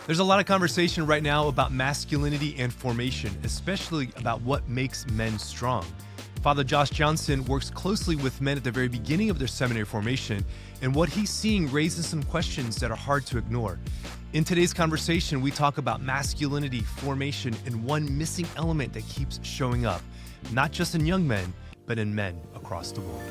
There's a lot of conversation right now about masculinity and formation, especially about what makes men strong. Father Josh Johnson works closely with men at the very beginning of their seminary formation, and what he's seeing raises some questions that are hard to ignore. In today's conversation, we talk about masculinity, formation, and one missing element that keeps showing up, not just in young men, but in men across the world.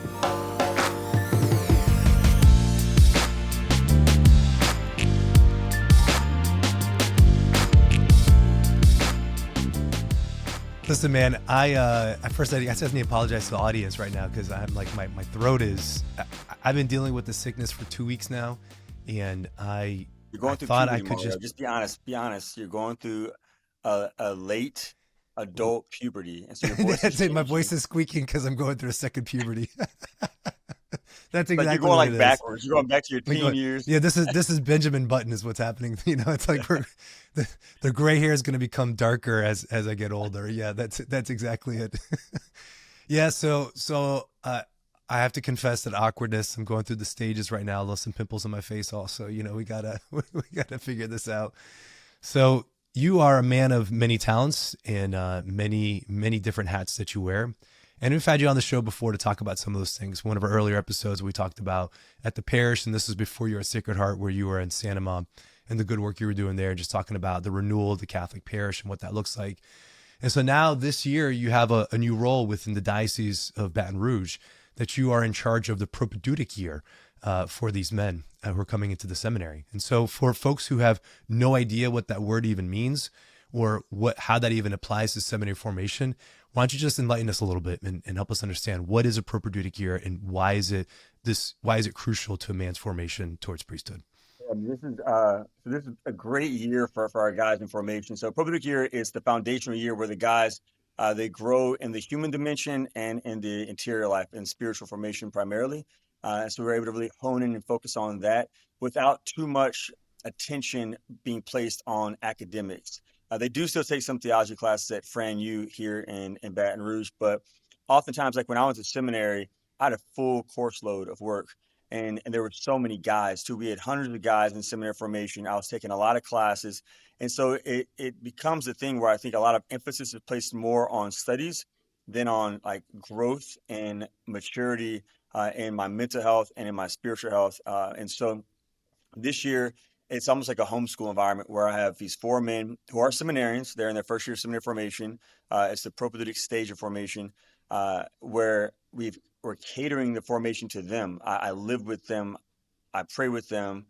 Listen, man, I first I just need to apologize to the audience right now because I'm like my throat is. I've been dealing with the sickness for 2 weeks now, and You're I going through thought I puberty, could Mario. just. Just be honest. Be honest. You're going through a late adult puberty, and so your voice is That's it. My changing. voice is squeaking because I'm going through a second puberty. That's Like you're exactly going what it like is. backwards. You're going back to your Like, teen years. yeah, this is Benjamin Button is what's happening. It's like the gray hair is going to become darker as I get older. Yeah, that's exactly it. Yeah, so I have to confess that awkwardness. I'm going through the stages right now. Lost some pimples on my face. Also, we gotta we gotta figure this out. So you are a man of many talents and many different hats that you wear. And we've had you on the show before to talk about some of those things. One of our earlier episodes we talked about at the parish, and this was before you were at Sacred Heart, where you were in Santa Mom, and the good work you were doing there, just talking about the renewal of the Catholic parish and what that looks like. And so now this year you have a new role within the Diocese of Baton Rouge, that you are in charge of the propedeutic year for these men who are coming into the seminary. And so for folks who have no idea what that word even means or how that even applies to seminary formation, why don't you just enlighten us a little bit and help us understand what is a propedeutic year and why is it crucial to a man's formation towards priesthood? This is a great year for our guys in formation. So propedeutic year is the foundational year where the guys they grow in the human dimension and in the interior life and spiritual formation primarily. So we're able to really hone in and focus on that without too much attention being placed on academics. They do still take some theology classes at Fran U here in Baton Rouge, but oftentimes, like when I went to seminary, I had a full course load of work. And there were so many guys too. We had hundreds of guys in seminary formation. I was taking a lot of classes. And so it becomes a thing where I think a lot of emphasis is placed more on studies than on like growth and maturity in my mental health and in my spiritual health. And so this year, it's almost like a homeschool environment where I have these four men who are seminarians. They're in their first year of seminary formation. It's the propedeutic stage of formation where we're catering the formation to them. I live with them. I pray with them.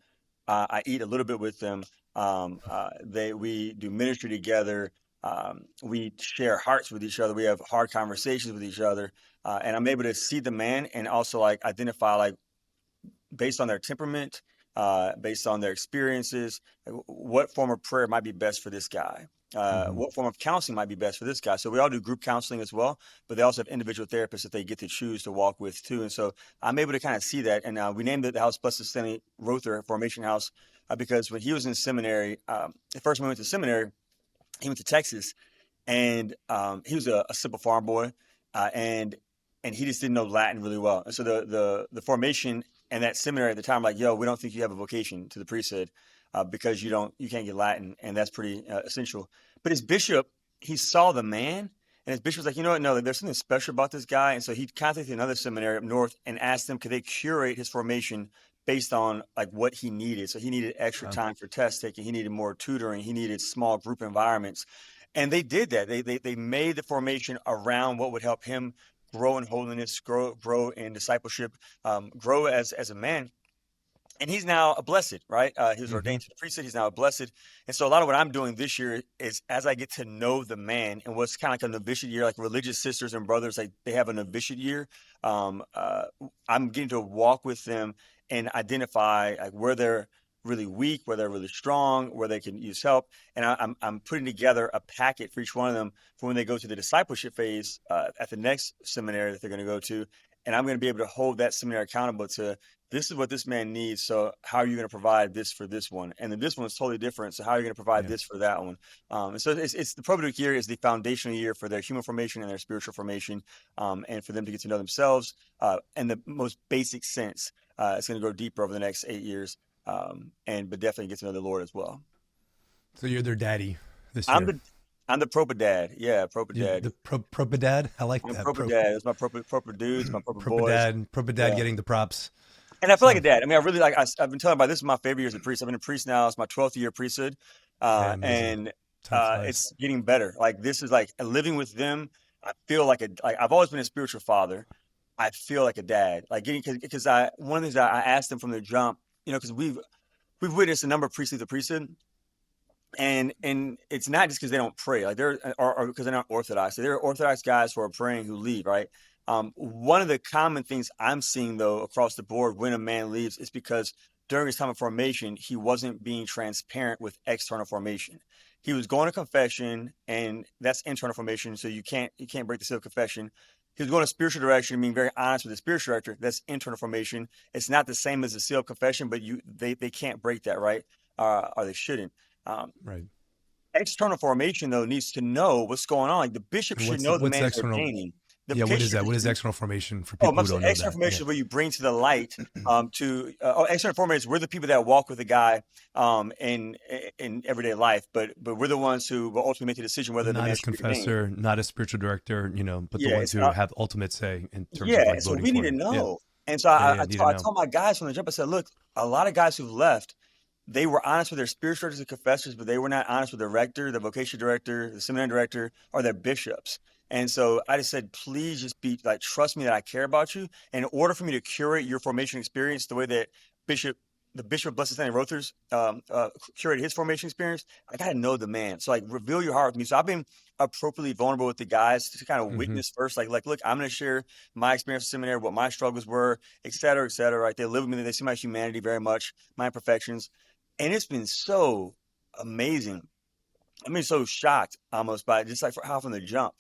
I eat a little bit with them. We do ministry together. We share hearts with each other. We have hard conversations with each other, and I'm able to see the man and also like identify like based on their temperament, based on their experiences, what form of prayer might be best for this guy. Mm-hmm. What form of counseling might be best for this guy? So we all do group counseling as well, but they also have individual therapists that they get to choose to walk with too. And so I'm able to kind of see that. And we named it the House Blessed Stanley Rother Formation House because when he was in seminary, the first time we went to seminary, he went to Texas, and he was a simple farm boy, and he just didn't know Latin really well. And so the formation and that seminary at the time, like, yo, we don't think you have a vocation to the priesthood because you can't get Latin, and that's pretty essential. But his bishop, he saw the man, and his bishop was like, you know what, no, there's something special about this guy, and so he contacted another seminary up north and asked them could they curate his formation based on like what he needed. So he needed extra time for test taking, he needed more tutoring, he needed small group environments. And they did that. They made the formation around what would help him grow in holiness, grow in discipleship, grow as a man. And he's now a blessed, right? He was Mm-hmm. ordained to the priesthood. He's now a blessed. And so a lot of what I'm doing this year is as I get to know the man and what's kind of like a novitiate year, like religious sisters and brothers, like they have a novitiate year. Um, uh, I'm getting to walk with them and identify like where they're really weak, where they're really strong, where they can use help. And I'm putting together a packet for each one of them for when they go to the discipleship phase at the next seminary that they're going to go to. And I'm going to be able to hold that seminary accountable to this is what this man needs. So how are you going to provide this for this one? And then this one is totally different. So how are you going to provide Yeah. this for that one? And so it's the propedeutic year is the foundational year for their human formation and their spiritual formation, and for them to get to know themselves in the most basic sense. It's going to go deeper over the next 8 years, but definitely get to know the Lord as well. So you're their daddy this I'm year. the I'm the proper dad. Yeah, proper You're dad. the Propedad. I like I'm that. proper dad. It's my proper dudes, my proper boys. Propedad Yeah. getting the props. And I feel like a So dad. I mean, I really like. I've been telling about this is my favorite year as a priest. I've been a priest now. It's my 12th year priesthood, yeah, amazing. and Time flies. it's getting better. Like this is like living with them. I feel like I've always been a spiritual father. I feel like a dad. Like getting because I one of the things I asked them from the jump, because we've witnessed a number of priests leave the priesthood, and it's not just because they don't pray, like they're or because they're not orthodox. So there are orthodox guys who are praying who leave, right? One of the common things I'm seeing though across the board when a man leaves is because during his time of formation, he wasn't being transparent with external formation. He was going to confession, and that's internal formation, so you can't break the seal of confession. He was going to spiritual direction, being very honest with the spiritual director. That's internal formation. It's not the same as the seal of confession, but they can't break that, right? Or they shouldn't. Um, Right. External formation, though, needs to know what's going on. Like the bishop And should know the what's man is external? ordaining. The Yeah, what is bishop that? What is should. external formation for Oh, people I'm who don't saying know external that? formation Yeah. is where you bring to the light external formation is we're the people that walk with the guy in everyday life, but we're the ones who will ultimately make the decision whether the Not man as should be ordained. confessor, not as spiritual director, but the Yeah, ones it's who have ultimate say in terms of yeah, like and so voting we need for to him. Yeah. know. And so Yeah, yeah, I need to told, I know. told my guys from the jump, I said, look, a lot of guys who've left, they were honest with their spiritual directors and confessors, but they were not honest with the rector, the vocation director, the seminary director, or their bishops. And so I just said, please just be like, trust me that I care about you. And in order for me to curate your formation experience the way that Bishop, the Bishop of Blessed Stanley Rother's curated his formation experience, I got to know the man. So like, reveal your heart with me. So I've been appropriately vulnerable with the guys to kind of Hmm. witness first. Like, look, I'm going to share my experience with seminary, what my struggles were, et cetera, et cetera. Right? They live with me. They see my humanity very much, my imperfections, and it's been so amazing. I mean, so shocked almost by just like for how from the jump,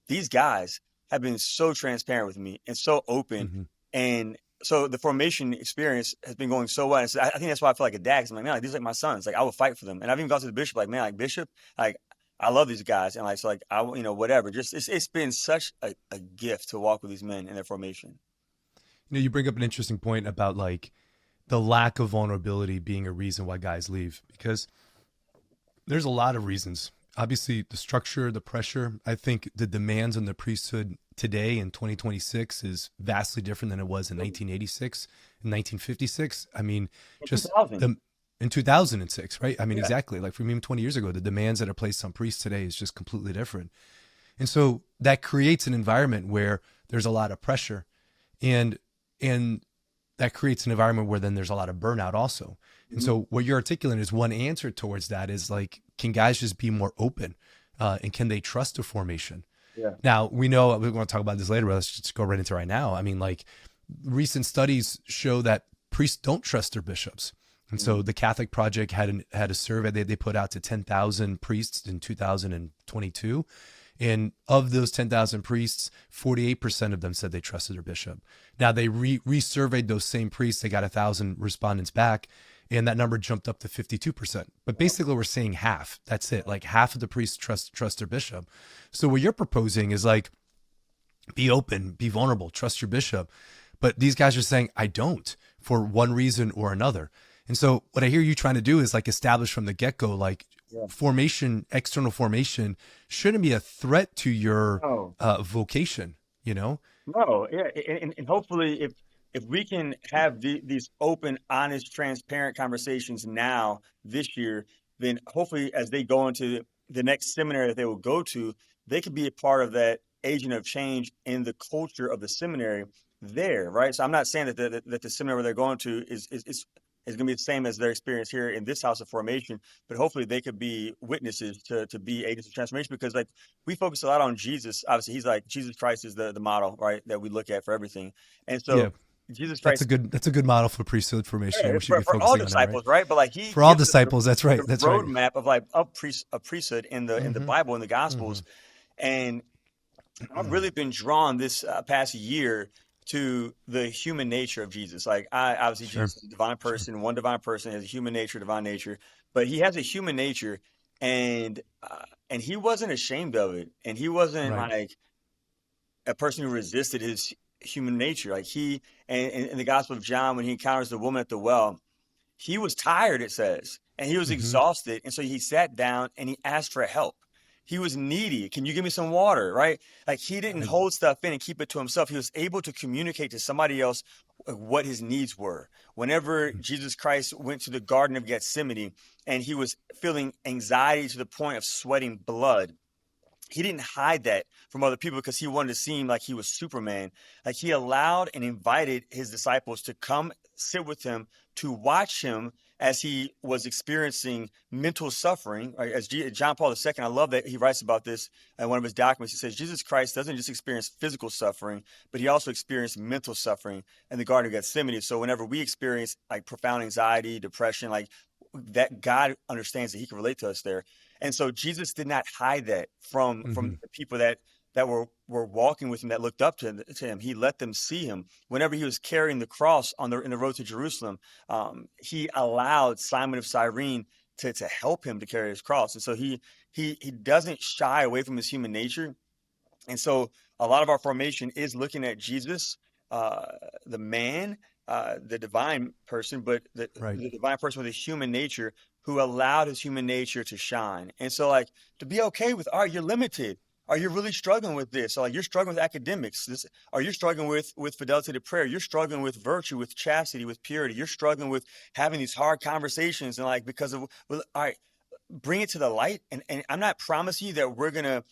these guys have been so transparent with me and so open. Hmm. And so the formation experience has been going so well. And so I think that's why I feel like a dad. 'Cause I'm like, man, like, these are like my sons. Like I will fight for them. And I've even gone to the bishop, like, man, like bishop, like I love these guys. And like, so like, whatever. Just it's been such a gift to walk with these men in their formation. You bring up an interesting point about like the lack of vulnerability being a reason why guys leave because there's a lot of reasons. Obviously, the structure, the pressure. I think the demands on the priesthood today in 2026 is vastly different than it was in 1986 and 1956. I mean, In just 2000. the in 2006, right? I mean, Yeah. exactly. Like from even 20 years ago, the demands that are placed on priests today is just completely different. And so that creates an environment where there's a lot of pressure and and that creates an environment where then there's a lot of burnout also. And Mhm. so what you're articulating is one answer towards that is like, can guys just be more open? And can they trust the formation? Yeah. Now we know we're going to talk about this later, but let's just go right into it right now. I mean, like recent studies show that priests don't trust their bishops. And so Mhm. the Catholic Project had a survey they put out to 10,000 priests in 2022. And of those 10,000 priests, 48% of them said they trusted their bishop. Now they resurveyed those same priests. They got 1,000 respondents back, and that number jumped up to 52%. But basically, we're saying half. That's it. Like half of the priests trust their bishop. So what you're proposing is like be open, be vulnerable, trust your bishop. But these guys are saying I don't for one reason or another. And so what I hear you trying to do is like establish from the get-go, like Yeah. formation, external formation shouldn't be a threat to your Oh. vocation, you know? No, yeah, and hopefully, if we can have these open, honest, transparent conversations now this year, then hopefully, as they go into the next seminary that they will go to, they could be a part of that agent of change in the culture of the seminary there, right? So I'm not saying that the seminary where they're going to is going to be the same as their experience here in this house of formation, but hopefully they could be witnesses to be agents of transformation because like we focus a lot on Jesus. Obviously, he's like Jesus Christ is the model, right, that we look at for everything. And Yeah, so Jesus Christ, that's a good model for priesthood formation. yeah, We should be for all focusing on that, right? disciples, right? But like he For all gives us disciples, that's the right. That's right. roadmap of like a priesthood in the Hmm. Bible in the Hmm. Gospels. And I've really been drawn this past year to the human nature of Jesus. Like I obviously Sure, Jesus is a divine sure. person, one divine person has a human nature, divine nature, but he has a human nature, and he wasn't ashamed of it, and he wasn't Right. like a person who resisted his human nature. Like in the Gospel of John, when he encounters the woman at the well, he was tired, it says. and he was Hmm. exhausted. And so he sat down and he asked for help. He was needy. Can you give me some water? Right? Like he didn't Right. hold stuff in and keep it to himself. He was able to communicate to somebody else what his needs were. Whenever Jesus Christ went to the Garden of Gethsemane and he was feeling anxiety to the point of sweating blood, he didn't hide that from other people because he wanted to seem like he was Superman. Like he allowed and invited his disciples to come sit with him to watch him as he was experiencing mental suffering. Right? As John Paul II, I love that he writes about this in one of his documents. He says Jesus Christ doesn't just experience physical suffering, but he also experienced mental suffering in the Garden of Gethsemane. So whenever we experience like profound anxiety, depression, like that, God understands that he can relate to us there. And so Jesus did not hide that from Hmm. the people that were walking with him, that looked up to him. He let them see him. Whenever he was carrying the cross on the in the road to Jerusalem, he allowed Simon of Cyrene to help him to carry his cross. And so he doesn't shy away from his human nature. And so a lot of our formation is looking at Jesus, uh, the man, the divine person, but Right. the divine person with a human nature who allowed his human nature to shine. And so, like, to be okay with, all right, you're limited. Are you really struggling with this? Or like you're struggling with academics. This, are you struggling with fidelity to prayer? You're struggling with virtue, with chastity, with purity. You're struggling with having these hard conversations and like because of well, all right, bring it to the light. And I'm not promising you that we're gonna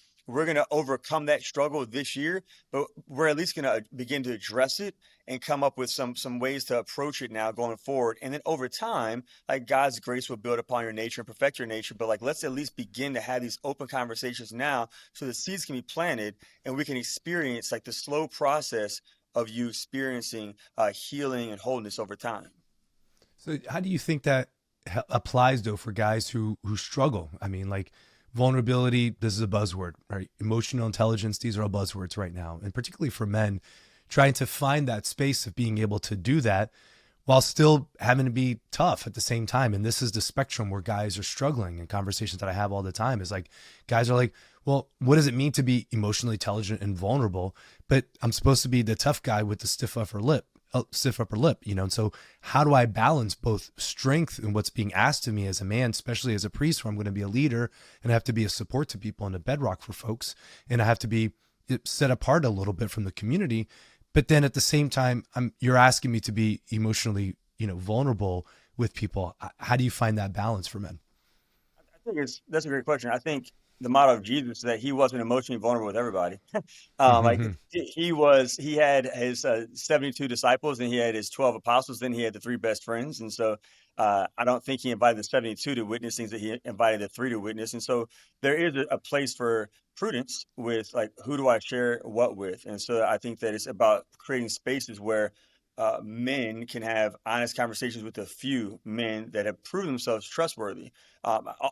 overcome that struggle this year, but we're at least gonna begin to address it and come up with some ways to approach it now going forward. And then over time, like God's grace will build upon your nature and perfect your nature. But like let's at least begin to have these open conversations now so the seeds can be planted and we can experience like the slow process of you experiencing healing and wholeness over time. So how do you think that applies though for guys who struggle? I mean, like vulnerability, this is a buzzword, right? Emotional intelligence, these are all buzzwords right now. And particularly for men, trying to find that space of being able to do that while still having to be tough at the same time. And this is the spectrum where guys are struggling. And conversations that I have all the time is like, guys are like, well, what does it mean to be emotionally intelligent and vulnerable? But I'm supposed to be the tough guy with the stiff upper lip, you know? And so how do I balance both strength and what's being asked of me as a man, especially as a priest, where I'm going to be a leader and I have to be a support to people and a bedrock for folks. And I have to be set apart a little bit from the community. But then at the same time, you're asking me to be emotionally, vulnerable with people. How do you find that balance for men? I think that's a great question. I think the motto of Jesus is that he wasn't emotionally vulnerable with everybody. Like Mm-hmm. he had his 72 disciples, and he had his 12 apostles, then he had the three best friends. And so I don't think he invited the 72 to witness things that he invited the three to witness. And so there is a place for prudence with like who do I share what with. And so I think that it's about creating spaces where men can have honest conversations with a few men that have proven themselves trustworthy.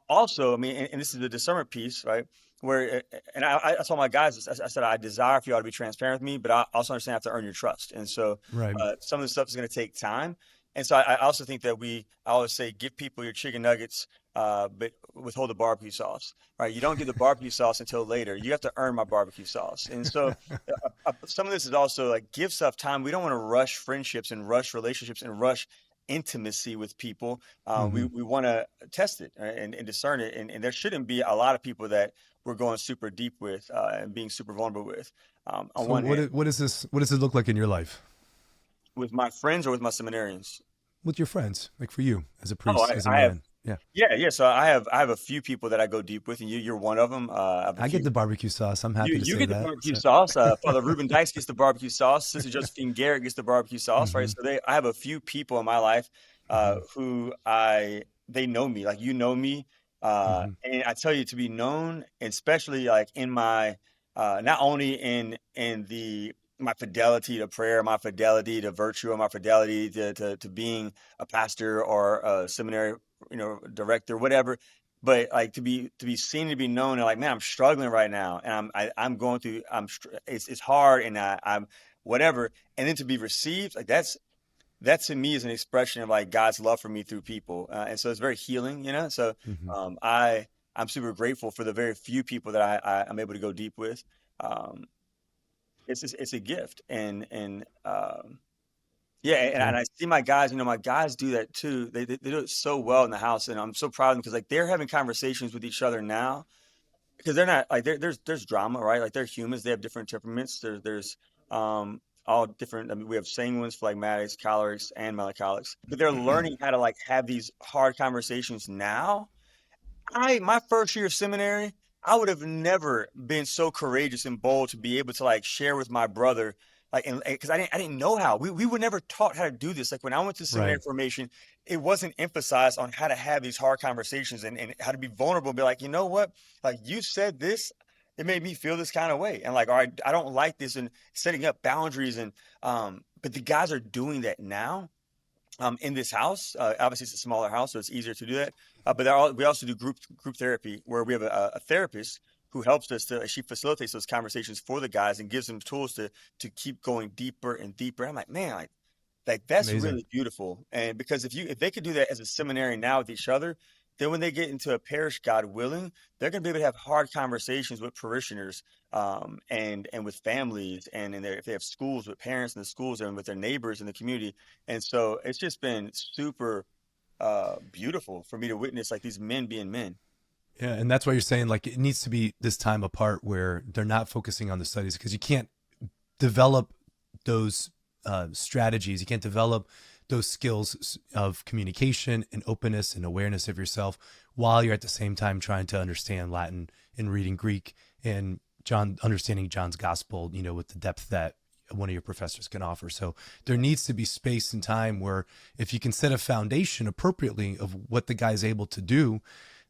Also, I mean, and this is the discernment piece, right? Where, and I told my guys, I said, I desire for y'all to be transparent with me, but I also understand I have to earn your trust. And so Right. some of the stuff is going to take time. And so I also think that I always say, give people your chicken nuggets, but withhold the barbecue sauce, right? You don't get the barbecue sauce until later. You have to earn my barbecue sauce. And so some of this is also like give stuff time. We don't want to rush friendships and rush relationships and rush intimacy with people. Mm-hmm. We want to test it and discern it. And there shouldn't be a lot of people that we're going super deep with and being super vulnerable with. On So one hand, what is this? What does it look like in your life with my friends or with my seminarians. with your friends? Like for you as a Oh, priest, as a I have man? Yeah. yeah, yeah. So I have a few people that I go deep with, and you're one of them. I have a I get few. the barbecue sauce. I'm You happy to you say get the that. barbecue So, sauce. Father Ruben Dykes gets the barbecue sauce. Sister Josephine Garrett gets the barbecue sauce, right? hmm. So I have a few people in my life Hmm. who they know me, like you know me, Hmm. and I tell you to be known, and especially like in my not only in the my fidelity to prayer, my fidelity to virtue, or my fidelity to being a pastor or a seminary, director, whatever, but like to be seen, to be known, and like, man, I'm struggling right now, and I'm going through, it's hard, and I'm whatever, and then to be received, like that to me is an expression of like God's love for me through people, and so it's very healing, So Hmm. I'm super grateful for the very few people that I'm able to go deep with. Um, it's a gift, and Yeah, Yeah. and I see my guys, my guys do that too. They do it so well in the house, and I'm so proud of them because like they're having conversations with each other now because they're not like there's drama, right? Like they're humans, they have different temperaments. There's all different. I mean, we have sanguines, phlegmatics, cholerics, and melancholics, but they're learning how to like have these hard conversations now. My first year of seminary, I would have never been so courageous and bold to be able to like share with my brother, like, and because I didn't know how. We were never taught how to do this. Like when I went to seminary Right. formation, it wasn't emphasized on how to have these hard conversations and how to be vulnerable and be like, you know what? Like you said this, it made me feel this kind of way. And like, all right, I don't like this and setting up boundaries but the guys are doing that now in this house. Obviously, it's a smaller house, so it's easier to do that. But we also do group therapy where we have a therapist who helps us to. She facilitates those conversations for the guys and gives them tools to keep going deeper and deeper. I'm like, man, like that's Amazing. really beautiful. And because if they could do that as a seminary now with each other, then when they get into a parish, God willing, they're going to be able to have hard conversations with parishioners, and with families, and if they have schools with parents in the schools and with their neighbors in the community. And so it's just been super beautiful for me to witness like these men being men. Yeah, and that's why you're saying like it needs to be this time apart where they're not focusing on the studies because you can't develop those strategies. You can't develop those skills of communication and openness and awareness of yourself while you're at the same time trying to understand Latin and reading Greek and understanding John's gospel, with the depth that one of your professors can offer. So there needs to be space and time where if you can set a foundation appropriately of what the guy's able to do,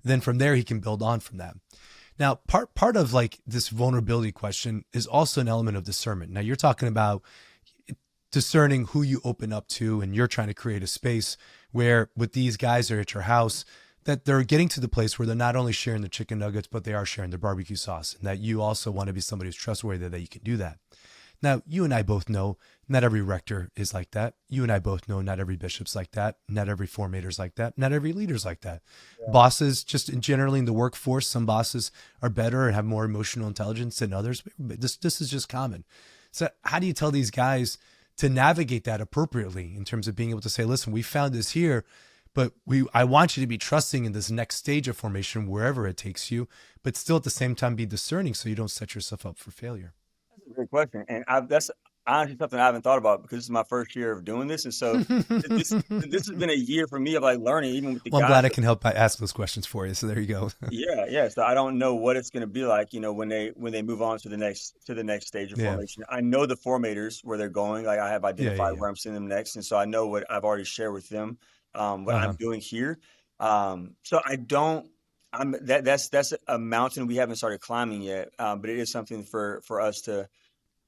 then from there he can build on from that. Now, part of like this vulnerability question is also an element of discernment. Now, you're talking about discerning who you open up to, and you're trying to create a space where with these guys that are at your house, that they're getting to the place where they're not only sharing the chicken nuggets, but they are sharing their barbecue sauce, and that you also want to be somebody who's trustworthy that you can do that. Now, you and I both know not every rector is like that. You and I both know not every bishop's like that. Not every formator's like that. Not every leader's like that. Yeah. Bosses, just generally in the workforce, some bosses are better and have more emotional intelligence than others. This is just common. So how do you tell these guys to navigate that appropriately in terms of being able to say, listen, we found this here, but I want you to be trusting in this next stage of formation, wherever it takes you, but still at the same time be discerning so you don't set yourself up for failure. That's a great question, and that's honestly something I haven't thought about because this is my first year of doing this, and so this has been a year for me of like learning, even with the Well, I'm guys. glad I can help ask those questions for you. So there you go. Yeah, yeah. So I don't know what it's going to be like, when they move on to the next stage of Yeah. formation. I know the formators where they're going. Like I have Yeah. Yeah. identified Yeah. where I'm sending them next, and so I know what I've already shared with them, what I'm Uh-huh. doing here. So I don't. That's a mountain we haven't started climbing yet, but it is something for us to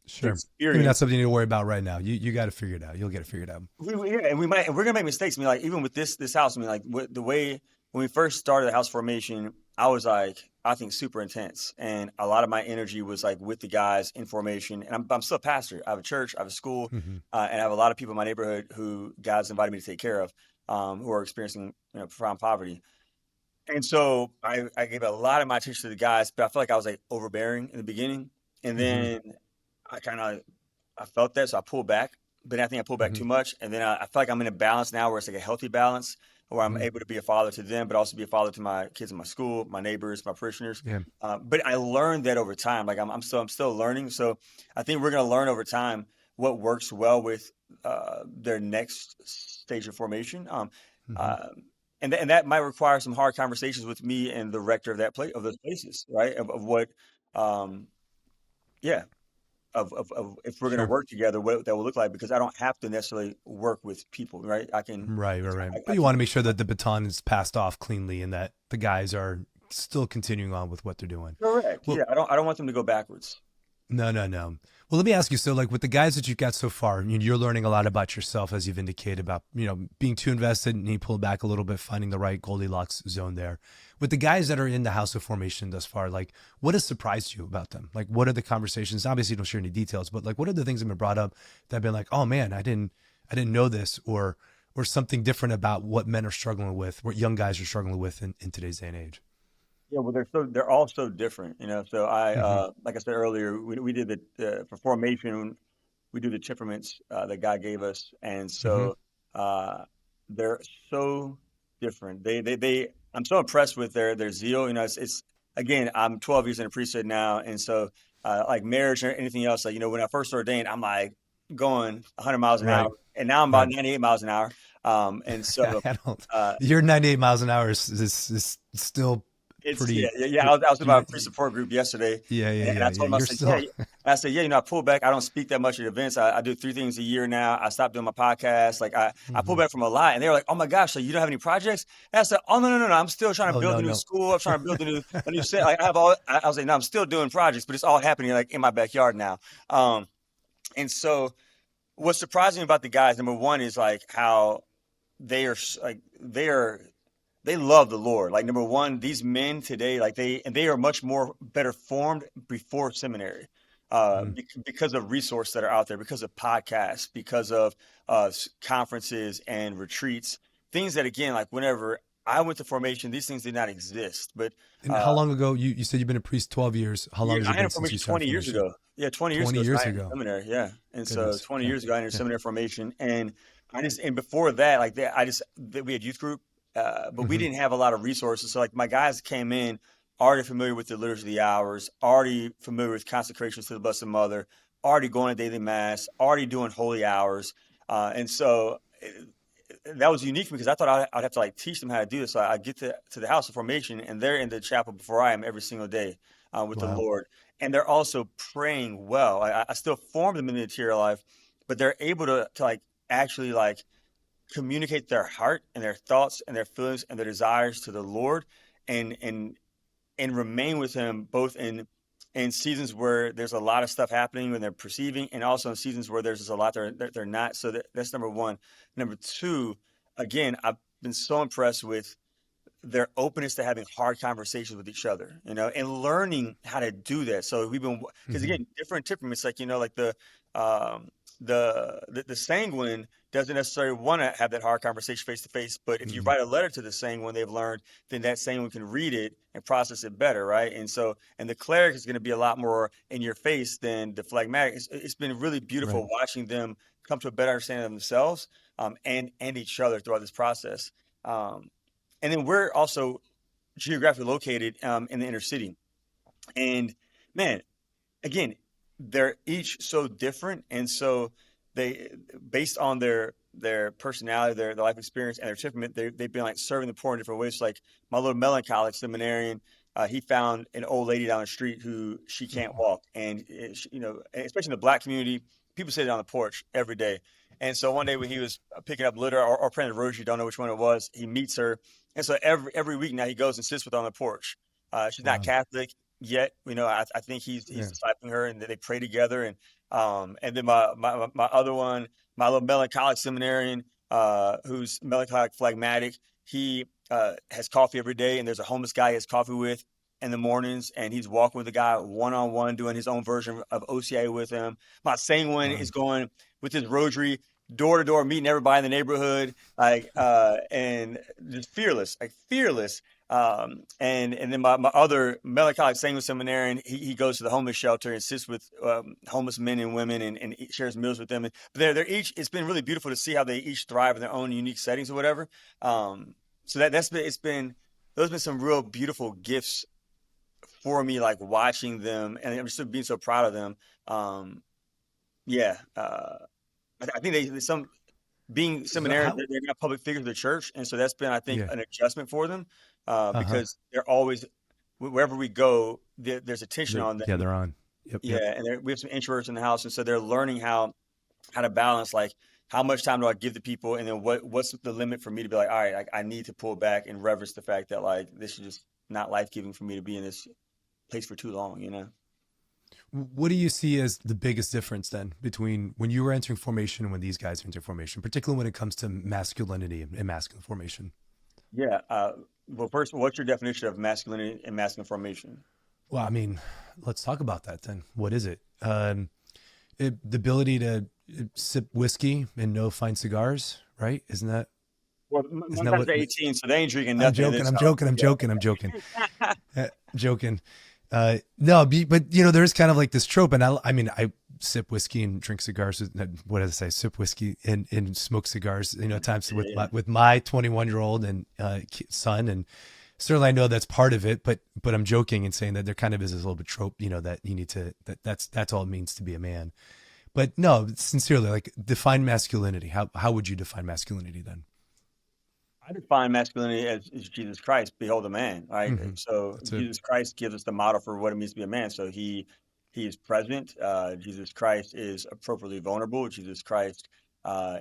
Sure. Maybe not experience. something you need to worry about right now. You got to figure it out. You'll get it figured out. Yeah, and we're gonna make mistakes. I mean, like even with this house, I mean, like the way when we first started the house formation, I was like, I think super intense, and a lot of my energy was like with the guys in formation. And I'm still a pastor. I have a church, I have a school, Mm-hmm. and I have a lot of people in my neighborhood who guys invited me to take care of, who are experiencing profound poverty. And so I gave a lot of my attention to the guys, but I felt like I was like overbearing in the beginning, and Mm-hmm. then I kind of I felt that, so I pulled back. But I think I pulled back Mm-hmm. too much, and then I feel like I'm in a balance now where it's like a healthy balance, where I'm Mm-hmm. able to be a father to them, but also be a father to my kids in my school, my neighbors, my parishioners. Yeah. But I learned that over time. Like I'm still learning. So I think we're gonna learn over time what works well with their next stage of formation. Mm-hmm. Uh, and that might require some hard conversations with me and the rector of that place of those places, right? Of what, um, yeah, of if we're going to Sure. work together, what that will look like, because I don't have to necessarily work with people, right? I can, Right. Right. Right. I But you can, want to make sure that the baton is passed off cleanly and that the guys are still continuing on with what they're doing. correct. Well, Yeah. I don't want them to go backwards. no, no, no. Well, let me ask you. So, like with the guys that you've got so far, you're learning a lot about yourself, as you've indicated about, being too invested and you pull back a little bit, finding the right Goldilocks zone there. With the guys that are in the house of formation thus far, like what has surprised you about them? Like, what are the conversations? Obviously, you don't share any details, but like, what are the things that have been brought up that have been like, oh man, I didn't know this, or something different about what men are struggling with, what young guys are struggling with in today's day and age. Yeah. Well, they're all so different. So Mm-hmm. like I said earlier, we did the for formation. we do the temperaments that God gave us, and Hmm. so they're so different. I'm so impressed with their zeal. It's again, I'm 12 years in the priesthood now, and so like marriage or anything else, like when I first ordained, I'm like going 100 miles an hour, Right. and now I'm about Right. 98 miles an hour. And so I don't. uh, Your 98 miles an hour is still It's pretty. yeah. I was in my You're, pre-support group yesterday, yeah, yeah, and yeah, I yeah. told him, I You're said, yeah. still. I said, yeah. I pull back. I don't speak that much at events. I do 3 things a year now. I stopped doing my podcast. Like I pull Hmm. back from a lot, and they were like, oh my gosh, so you don't have any projects? And I said, oh no, no, no, no. I'm still trying to Oh build no, a new no. school. I'm trying to build a new set. Like I have all. I was like, no, I'm still doing projects, but it's all happening like in my backyard now. Um, and so what's surprising about the guys, number one, is like how they love the Lord. Like number one, these men today, like they are much more better formed before seminary, Mm. because of resources that are out there, because of podcasts, because of conferences and retreats, things that again, like whenever I went to formation, these things did not exist. But And uh, how long ago? You said you've been a priest 12 years. How long has I it had been a since you formation started 20 years formation? ago. Yeah, 20 years 20 ago, years started in ago. seminary. Yeah, and so Goodness. 20 Okay. years ago, I entered Yeah. seminary formation, and before that, like that, we had youth group, but we Hmm. didn't have a lot of resources. So like my guys came in already familiar with the liturgy of the hours, already familiar with consecrations to the Blessed Mother, already going to daily mass, already doing holy hours, and so. That was unique because I thought I'd have to like teach them how to do this. So I get to the house of formation, and they're in the chapel before I am every single day with the Wow. Lord, and they're also praying well. I still form them in the interior life, but they're able to like actually like communicate their heart and their thoughts and their feelings and their desires to the Lord, and remain with Him both in seasons where there's a lot of stuff happening when they're perceiving, and also in seasons where there's just a lot they're not. So that's number one. Number two, again, I've been so impressed with their openness to having hard conversations with each other, and learning how to do that. So because Hmm. again, different temperaments, like, like um, the sanguine doesn't necessarily want to have that hard conversation face to face. But if you Hmm. write a letter to the sanguine they've learned, then that sanguine can read it and process it better, right? And the cleric is going to be a lot more in your face than the phlegmatic. It's been really Right. beautiful watching them come to a better understanding of themselves, and each other throughout this process. Um, and then we're also geographically located in the inner city. And man, again, they're each so different, and so they, based on their personality, their life experience, and their temperament, they've been like serving the poor in different ways. Like my little melancholic seminarian, he found an old lady down the street who she can't Oh, walk, and especially in the Black community, people sit on the porch every day. And so one day when he was picking up litter or praying the rosary, don't know which one it was, he meets her, and so every week now he goes and sits with her on the porch. She's not wow. Catholic yet. I think he's Yeah. discipling her, and they pray together. And then my other one, my little melancholic seminarian, who's melancholic phlegmatic, he has coffee every day, and there's a homeless guy he has coffee with in the mornings, and he's walking with the guy one on one, doing his own version of OCA with him. My sanguine Wow. is going with his rosary door to door, meeting everybody in the neighborhood, like and just fearless, like fearless. And then my other melancholic sanguine seminarian, he goes to the homeless shelter and sits with homeless men and women, and shares meals with them. But they're each, it's been really beautiful to see how they each thrive in their own unique settings or whatever. So that's been, those have been some real beautiful gifts for me, like watching them, and I'm just being so proud of them. Um, yeah, I think they some being So seminarians, how? they're not public figures of the church, and so that's been, I think, Yeah. an adjustment for them, Uh-huh. because they're always wherever we go, there's attention on Yeah, them. they're on. Yep. Yep. Yeah, and we have some introverts in the house, and so they're learning how to balance, like how much time do I give to people, and then what's the limit for me to be like, all right, I need to pull back and reverence the fact that like this is just not life giving for me to be in this place for too long. What do you see as the biggest difference then between when you were entering formation and when these guys are entering formation, particularly when it comes to masculinity and masculine formation? Yeah. Well, first, what's your definition of masculinity and masculine formation? Well, I mean, let's talk about that then. What is it? The ability to sip whiskey and no fine cigars, right? Well, Isn't my that guys what? are 18, so they ain't drinking I'm nothing in joking. this I'm house. joking. I'm Yeah. joking. I'm joking. Joking. No, but you know, there's kind of like this trope, and I mean, I sip whiskey and drink cigars. What did I say? Sip whiskey and smoke cigars. At times with my 21-year-old and son, and certainly I know that's part of it. But I'm joking and saying that there kind of is this little bit trope, that you need to that's all it means to be a man. But no, sincerely, like, define masculinity. How would you define masculinity then? I define masculinity as Jesus Christ, behold a man, right? Mm-hmm. So That's it. Jesus Christ gives us the model for what it means to be a man. So he is present. Jesus Christ is appropriately vulnerable. Jesus Christ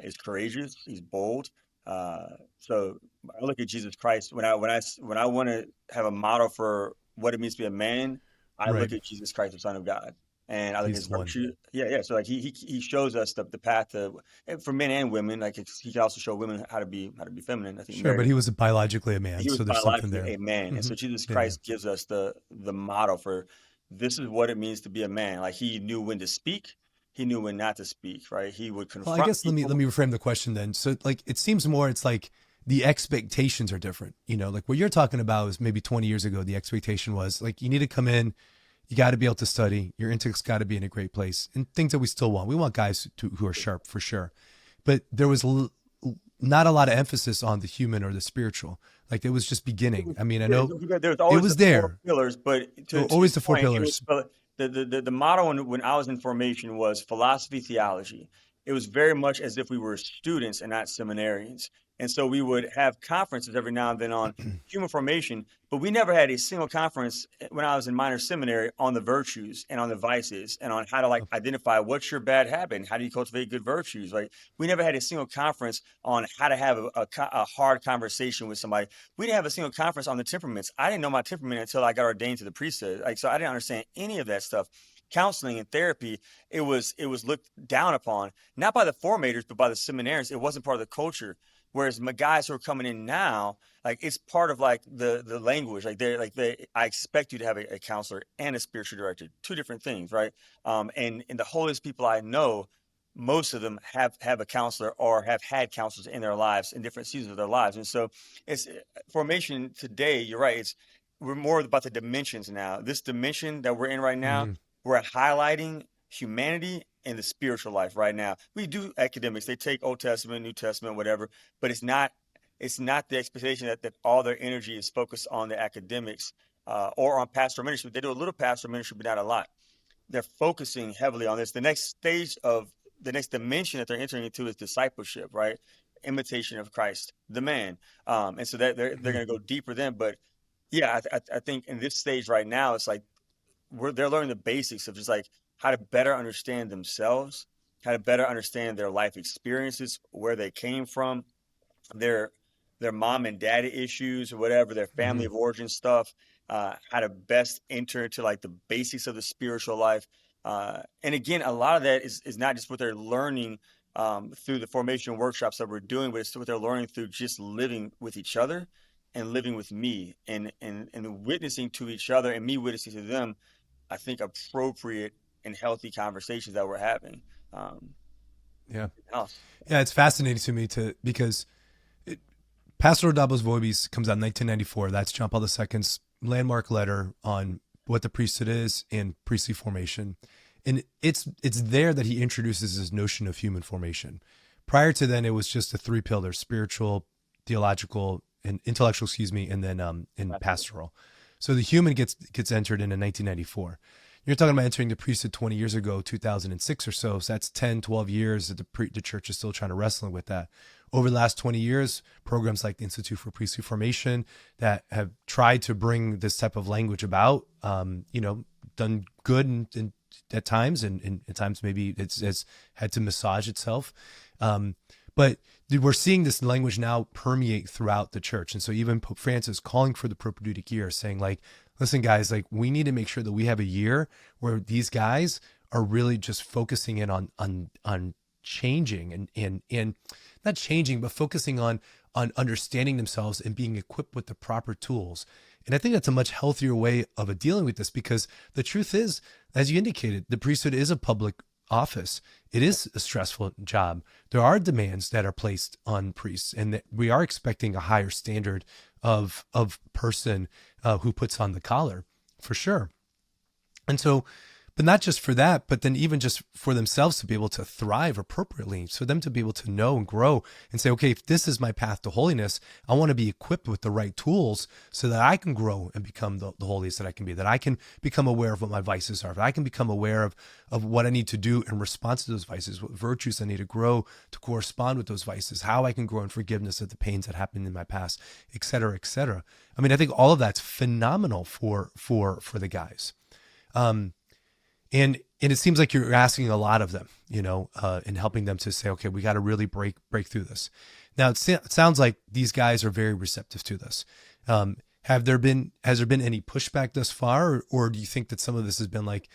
is courageous. He's bold. Uh, so I look at Jesus Christ when I want to have a model for what it means to be a man. I Right. look at Jesus Christ, the Son of God, and I look at He's his the one. virtue. Yeah, yeah. So like he shows us the path to, and for men and women. Like he can also show women how to be feminine. I think Sure, but Mary, he was biologically a man, he was so there's something biologically there. a man, and Hmm. so Jesus Yeah, yeah. Christ gives us the model for this is what it means to be a man. Like he knew when to speak, he knew when not to speak. Right? He would Well, I confront guess let people. me reframe the question then. So, like, it seems more it's like the expectations are different. Like what you're talking about is maybe 20 years ago. The expectation was like you need to come in, you got to be able to study, your intellect's got to be in a great place, and things that we still want. We want guys who are sharp for sure, but there was not a lot of emphasis on the human or the spiritual. Like it was just beginning. I mean, I Yeah, know there's it always was the four there, pillars, but to your always the four point, it was pillars. the motto when I was in formation was philosophy, theology. It was very much as if we were students and not seminarians. And so we would have conferences every now and then on human formation, but we never had a single conference when I was in minor seminary on the virtues and on the vices and on how to like identify what's your bad habit and how do you cultivate good virtues. Like we never had a single conference on how to have a hard conversation with somebody. We didn't have a single conference on the temperaments. I didn't know my temperament until I got ordained to the priesthood. Like, so I didn't understand any of that stuff. Counseling and therapy, it was looked down upon, not by the formators, but by the seminarians. It wasn't part of the culture. Whereas my guys who are coming in now, like it's part of like the language. Like I expect you to have a counselor and a spiritual director, two different things, right? And the holiest people I know, most of them have a counselor or have had counselors in their lives in different seasons of their lives. And so it's formation today. You're right. We're more about the dimensions now. This dimension that we're in right now, Hmm. we're highlighting humanity and the spiritual life right now. We do academics. They take Old Testament, New Testament, whatever, but it's not the expectation that all their energy is focused on the academics or on pastoral ministry. They do a little pastoral ministry, but not a lot. They're focusing heavily on this. The next dimension that they're entering into is discipleship, right? Imitation of Christ, the man. And so that they're Hmm. going to go deeper then. But yeah, I think in this stage right now, it's like they're learning the basics of just like how to better understand themselves, how to better understand their life experiences, where they came from, their mom and daddy issues or whatever, their family Hmm. of origin stuff, how to best enter into like the basics of the spiritual life. And again, a lot of that is not just what they're learning through the formation workshops that we're doing, but it's what they're learning through just living with each other and living with me and witnessing to each other and me witnessing to them. I think appropriate and healthy conversations that we're having. Um, Yeah. House. Yeah. It's fascinating to me because Pastoral Dabos Vobis comes out in 1994. That's John Paul II's landmark letter on what the priesthood is and priestly formation. And it's there that he introduces this notion of human formation. Prior to then, it was just the three pillars: spiritual, theological, and intellectual, and then in pastoral. So the human gets entered in 1994. You're talking about entering the priesthood 20 years ago, 2006 or so. So that's 10, 12 years that the church is still trying to wrestle with that. Over the last 20 years, programs like the Institute for Priestly Formation that have tried to bring this type of language about, done good at times, and at times maybe it's had to massage itself. But we're seeing this language now permeate throughout the church. And so even Pope Francis calling for the propedeutic year, saying like, listen, guys, like we need to make sure that we have a year where these guys are really just focusing in on changing and not changing, but focusing on understanding themselves and being equipped with the proper tools. And I think that's a much healthier way of dealing with this, because the truth is, as you indicated, the priesthood is a public office. It is a stressful job. There are demands that are placed on priests, and that we are expecting a higher standard of person who puts on the collar, for sure. And so, but not just for that, but then even just for themselves to be able to thrive appropriately, so them to be able to know and grow and say, okay, if this is my path to holiness, I want to be equipped with the right tools so that I can grow and become the holiest that I can be, that I can become aware of what my vices are, that I can become aware of what I need to do in response to those vices, what virtues I need to grow to correspond with those vices, how I can grow in forgiveness of the pains that happened in my past, et cetera, et cetera. I mean, I think all of that's phenomenal for the guys. And it seems like you're asking a lot of them, and helping them to say, okay, we got to really break through this. Now it sounds like these guys are very receptive to this. Has there been any pushback thus far, or do you think that some of this has been like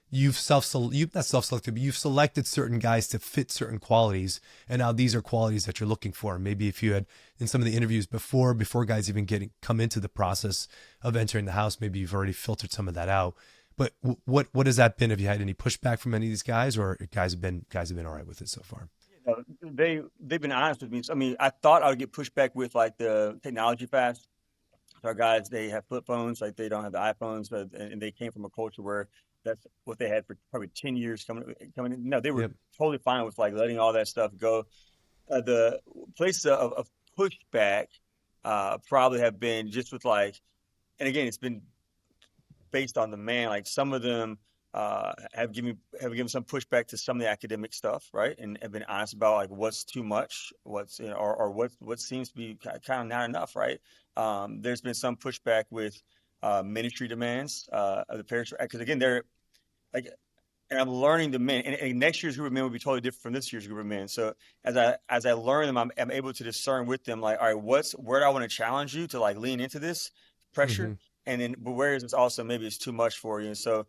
you've not self-selected, but you've selected certain guys to fit certain qualities, and now these are qualities that you're looking for? Maybe if you had in some of the interviews before guys even come into the process of entering the house, maybe you've already filtered some of that out. But what has that been? Have you had any pushback from any of these guys, or guys have been all right with it so far? They've been honest with me. So, I mean, I thought I would get pushback with like the technology fast. So our guys, they have flip phones, like they don't have the iPhones, and they came from a culture where that's what they had for probably 10 years coming in. No, they were Yep. totally fine with like letting all that stuff go. The places of pushback probably have been just with like, and again, it's been based on the man. Like some of them have given some pushback to some of the academic stuff, right? And have been honest about like what's too much, what's or what seems to be kind of not enough, right? There's been some pushback with ministry demands of the parish, because again, they're like, and I'm learning the men, and next year's group of men will be totally different from this year's group of men. So as I learn them, I'm able to discern with them, like, all right, where do I want to challenge you to like lean into this pressure, Mm-hmm. and then but where is this also maybe it's too much for you. And so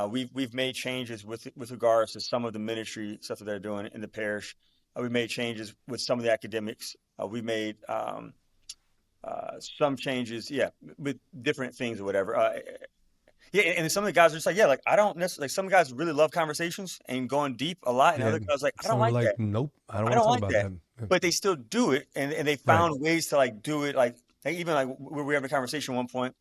we've made changes with regards to some of the ministry stuff that they're doing in the parish. We've made changes with some of the academics. We made some changes, yeah, with different things or whatever. Yeah, and some of the guys are just like, yeah, like I don't necessarily like some guys really love conversations and going deep a lot, and Yeah. other guys like I don't Some are like like, that. nope, I don't I want to don't talk like about that, that. Yeah. but they still do it, and they Right. found ways to like do it. Like even like we were having a conversation at one point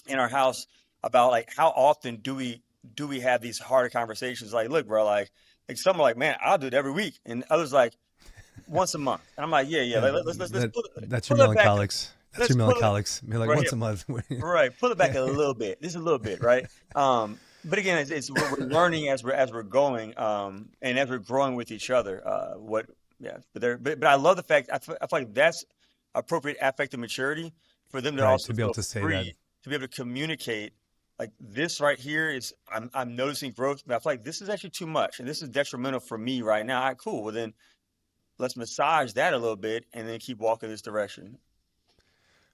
in our house about like how often do we have these harder conversations? Like, look, bro, like some are like, man, I'll do it every week, and others like once a month. And I'm like, yeah, yeah, Yeah. like, let's That's your pull it back. melancholics. That's Let's your pull it melancholics. You're like right once here. a month. Right, pull it back Yeah. a little bit, just a little bit, right? But again, it's we're learning as we're going, and as we're growing with each other. Yeah, but I love the fact I feel like that's appropriate affective maturity for them to Right. also To be able feel to say that. free to be able to communicate. Like this right here is I'm noticing growth, but I feel like this is actually too much, and this is detrimental for me right now. All right, cool. Well then, let's massage that a little bit, and then keep walking this direction.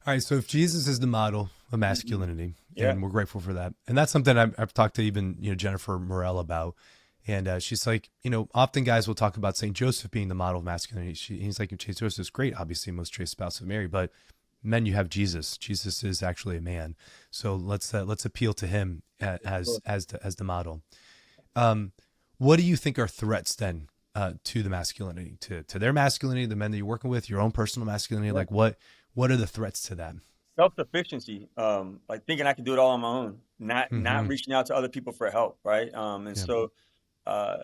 All right. So if Jesus is the model of Hmm. masculinity, Yeah. and we're grateful for that, and that's something I've talked to even Jennifer Morel about, and she's like, often guys will talk about Saint Joseph being the model of masculinity. He's like, Saint Joseph is great, obviously most chaste spouse of Mary, but men, you have Jesus. Jesus is actually a man, so let's appeal to him as the model. What do you think are threats then to the masculinity, to their masculinity, the men that you're working with, your own personal masculinity? Yeah. Like what are the threats to that? Self-sufficiency, like thinking I can do it all on my own, not Mm-hmm. reaching out to other people for help, right? And Yeah. so uh,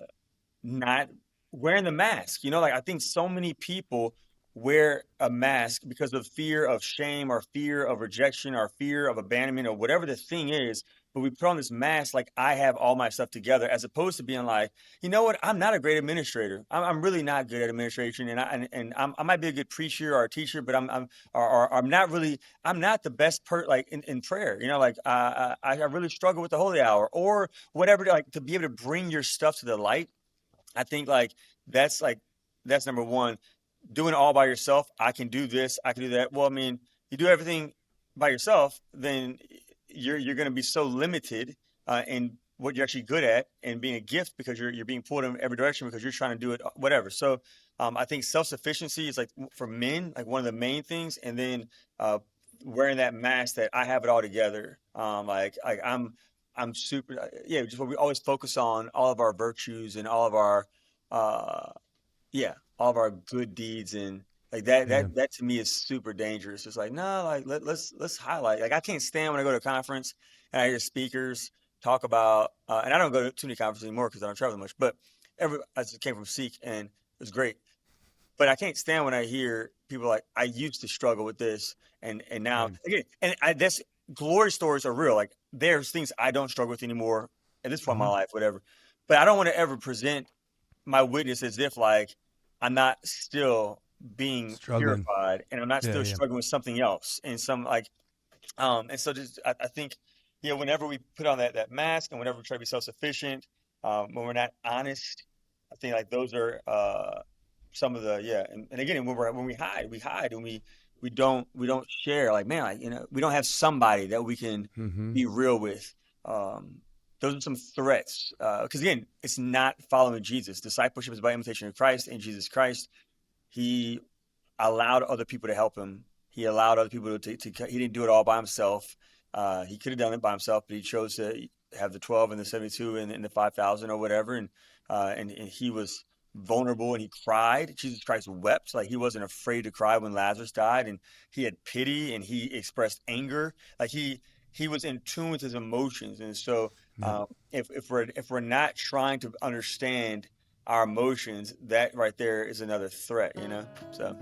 not wearing the mask. Like I think so many people wear a mask because of fear of shame or fear of rejection or fear of abandonment or whatever the thing is. But we put on this mask like I have all my stuff together, as opposed to being like, you know what? I'm not a great administrator. I'm really not good at administration, I might be a good preacher or a teacher, but I'm not really. I'm not the best like in prayer. Like I really struggle with the holy hour or whatever. Like to be able to bring your stuff to the light. I think that's like that's number one. Doing it all by yourself, I can do this, I can do that. Well, I mean, you do everything by yourself, then you're going to be so limited in what you're actually good at and being a gift because you're being pulled in every direction because you're trying to do it whatever. So I think self sufficiency is like for men like one of the main things, and then uh, wearing that mask that I have it all together. Like I'm super yeah. Just what we always focus on all of our virtues and all of our uh, yeah, all of our good deeds and like that Yeah. that to me is super dangerous. It's like, no, like let's highlight. Like I can't stand when I go to a conference and I hear speakers. talk about, and I don't go to too many conferences anymore because I don't travel much, but I just came from Seek and it was great. But I can't stand when I hear people like, I used to struggle with this, and now Right. again, and that's glory stories are real. Like there's things I don't struggle with anymore at this point in my Hmm. life, whatever. But I don't want to ever present my witness as if like I'm not still being Struggling. purified and I'm not Yeah, still yeah. struggling with something else and some like and so just I think whenever we put on that mask and whenever we try to be self-sufficient, when we're not honest, I think like those are some of the and again when we hide and we don't share like man like, we don't have somebody that we can Hmm. be real with. Um, those are some threats because again, it's not following Jesus. Discipleship is about imitation of Christ and Jesus Christ. He allowed other people to help him. He allowed other people he didn't do it all by himself. He could have done it by himself, but he chose to have the 12 and the 72 and the 5,000 or whatever. And he was vulnerable and he cried. Jesus Christ wept. Like he wasn't afraid to cry when Lazarus died, and he had pity and he expressed anger. Like he was in tune with his emotions. And so Yep. if we're not trying to understand our emotions, that right there is another threat. So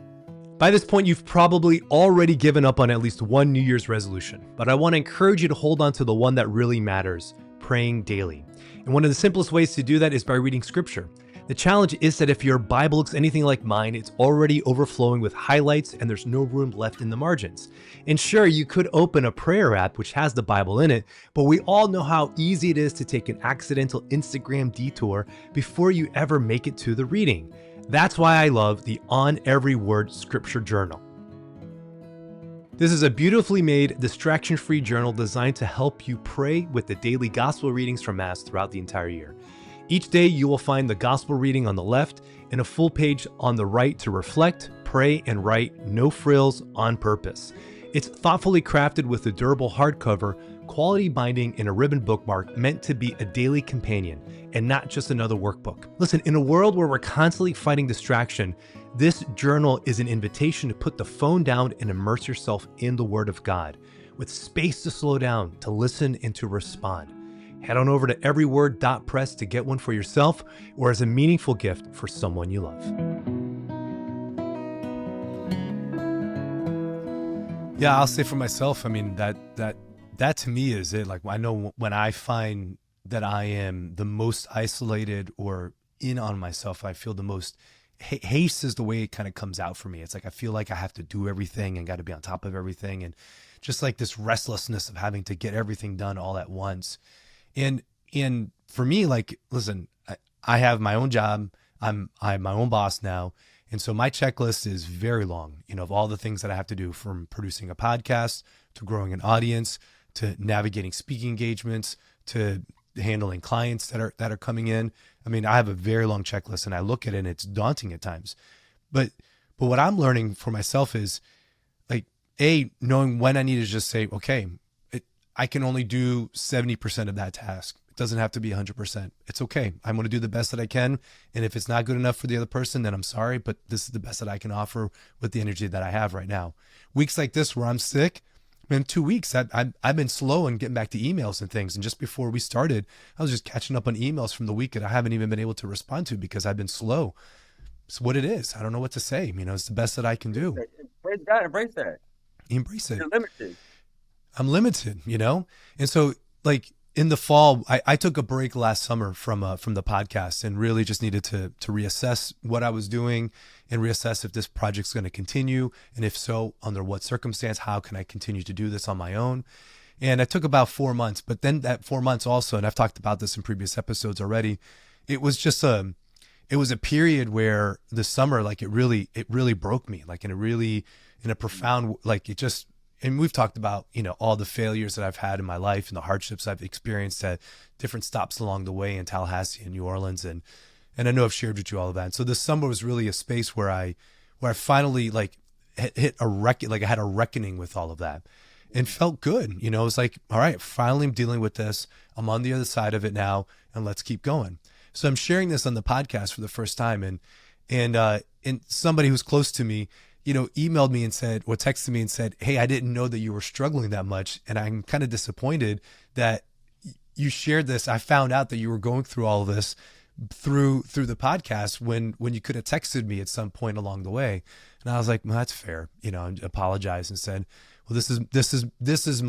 By this point, you've probably already given up on at least one New Year's resolution, but I want to encourage you to hold on to the one that really matters, praying daily. And one of the simplest ways to do that is by reading scripture. The challenge is that if your Bible looks anything like mine, it's already overflowing with highlights and there's no room left in the margins. And sure, you could open a prayer app which has the Bible in it, but we all know how easy it is to take an accidental Instagram detour before you ever make it to the reading. That's why I love the On Every Word Scripture Journal. This is a beautifully made, distraction-free journal designed to help you pray with the daily gospel readings from Mass throughout the entire year. Each day you will find the gospel reading on the left and a full page on the right to reflect, pray, and write, no frills, on purpose. It's thoughtfully crafted with a durable hardcover, quality binding, and a ribbon bookmark meant to be a daily companion and not just another workbook. Listen, in a world where we're constantly fighting distraction, this journal is an invitation to put the phone down and immerse yourself in the Word of God, with space to slow down, to listen, and to respond. Head on over to everyword.press to get one for yourself or as a meaningful gift for someone you love. Yeah, I'll say for myself, I mean, that to me is it. Like, I know when I find that I am the most isolated or in on myself, I feel the most haste is the way it kind of comes out for me. It's like I feel like I have to do everything and got to be on top of everything, and just like this restlessness of having to get everything done all at once. And for me, like, listen, I have my own job. I'm my own boss now. And so my checklist is very long, of all the things that I have to do, from producing a podcast to growing an audience, to navigating speaking engagements, to handling clients that are coming in. I mean, I have a very long checklist and I look at it and it's daunting at times. But what I'm learning for myself is like, knowing when I need to just say, okay, I can only do 70% of that task. It doesn't have to be 100%. It's okay. I'm going to do the best that I can. And if it's not good enough for the other person, then I'm sorry, but this is the best that I can offer with the energy that I have right now. Weeks like this where I'm sick, man, 2 weeks, I've been slow in getting back to emails and things. And just before we started, I was just catching up on emails from the week that I haven't even been able to respond to because I've been slow. It's what it is. I don't know what to say. It's the best that I can do. praise God, embrace that. Embrace it. You're limited. I'm limited, And so like in the fall, I took a break last summer from the podcast and really just needed to reassess what I was doing and reassess if this project's going to continue. And if so, under what circumstance, how can I continue to do this on my own? And I took about 4 months, but then that 4 months also, and I've talked about this in previous episodes already, it was a period where the summer, like it really broke me, like in a profound, like it just, and we've talked about, all the failures that I've had in my life and the hardships I've experienced at different stops along the way in Tallahassee and New Orleans. And I know I've shared with you all of that. And so this summer was really a space where I finally like hit I had a reckoning with all of that and felt good. It was like, all right, finally I'm dealing with this. I'm on the other side of it now and let's keep going. So I'm sharing this on the podcast for the first time. And somebody who's close to me, emailed me and said, or texted me and said, hey, I didn't know that you were struggling that much. And I'm kind of disappointed that you shared this. I found out that you were going through all of this through the podcast when you could have texted me at some point along the way, and I was like, well, that's fair, you know, and apologized and said, well, this is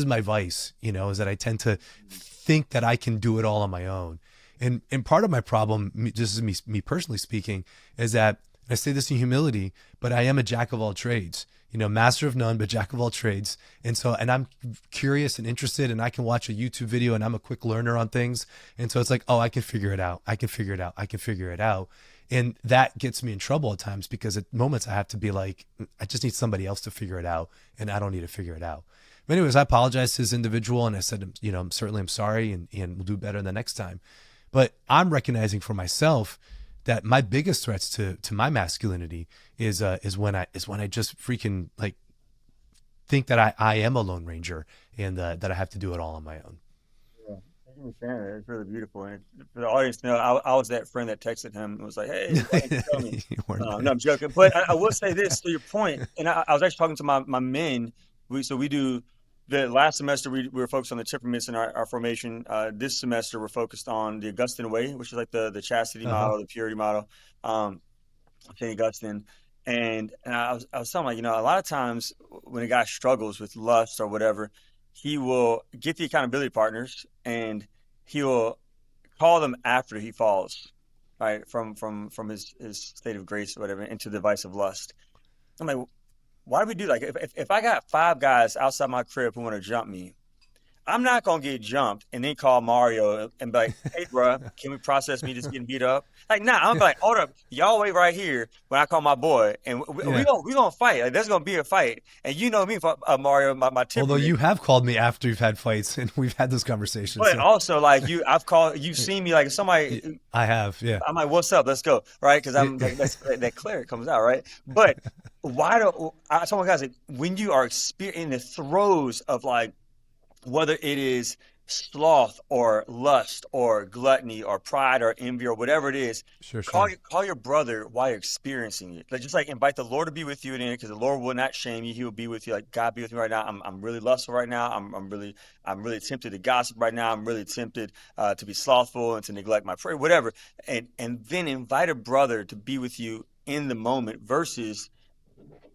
my vice, you know, is that I tend to think that I can do it all on my own. And part of my problem, just as me personally speaking, is that I say this in humility, but I am a jack of all trades, you know, master of none, but jack of all trades. And I'm curious and interested, and I can watch a YouTube video, and I'm a quick learner on things. And so it's like, oh, I can figure it out. I can figure it out. I can figure it out. And that gets me in trouble at times, because at moments I have to be like, I just need somebody else to figure it out, and I don't need to figure it out. But anyways, I apologized to this individual, and I said, you know, I'm sorry, and we'll do better the next time. But I'm recognizing for myself that my biggest threats to my masculinity is when I just freaking like think that I am a Lone Ranger, and that I have to do it all on my own. Yeah, thank you for sharing that. It's really beautiful. And for the audience to know, I was that friend that texted him and was like, "Hey, why didn't you tell me?" No, I'm joking. But I will say this to your point, and I was actually talking to my men. We do. The last semester we were focused on the temperaments in our formation. This semester we're focused on the Augustine way, which is like the chastity model, the purity model, St. Augustine. And I was telling him, like, you know, a lot of times when a guy struggles with lust or whatever, he will get the accountability partners and he will call them after he falls, right, from his state of grace or whatever into the vice of lust. I'm like, why do we do that? Like, if I got 5 guys outside my crib who want to jump me, I'm not going to get jumped and then call Mario and be like, hey, bro, can we process me just getting beat up? Like, nah, I'm like, hold up. Y'all wait right here when I call my boy, and we gonna fight. Like, there's going to be a fight. And you know me, Mario, my temperament. Although you have called me after you've had fights, and we've had those conversations. But also, like, you've seen me, like, somebody. I have, yeah. I'm like, what's up? Let's go, right? Because I'm like, that cleric comes out, right? But why do I tell my guys, like, when you are in the throes of, like, whether it is sloth or lust or gluttony or pride or envy or whatever it is, call your brother while you're experiencing it. Like, just like invite the Lord to be with you in it, because the Lord will not shame you. He will be with you. Like, God, be with me right now. I'm really lustful right now. I'm really tempted to gossip right now. I'm really tempted to be slothful and to neglect my prayer, whatever. And then invite a brother to be with you in the moment versus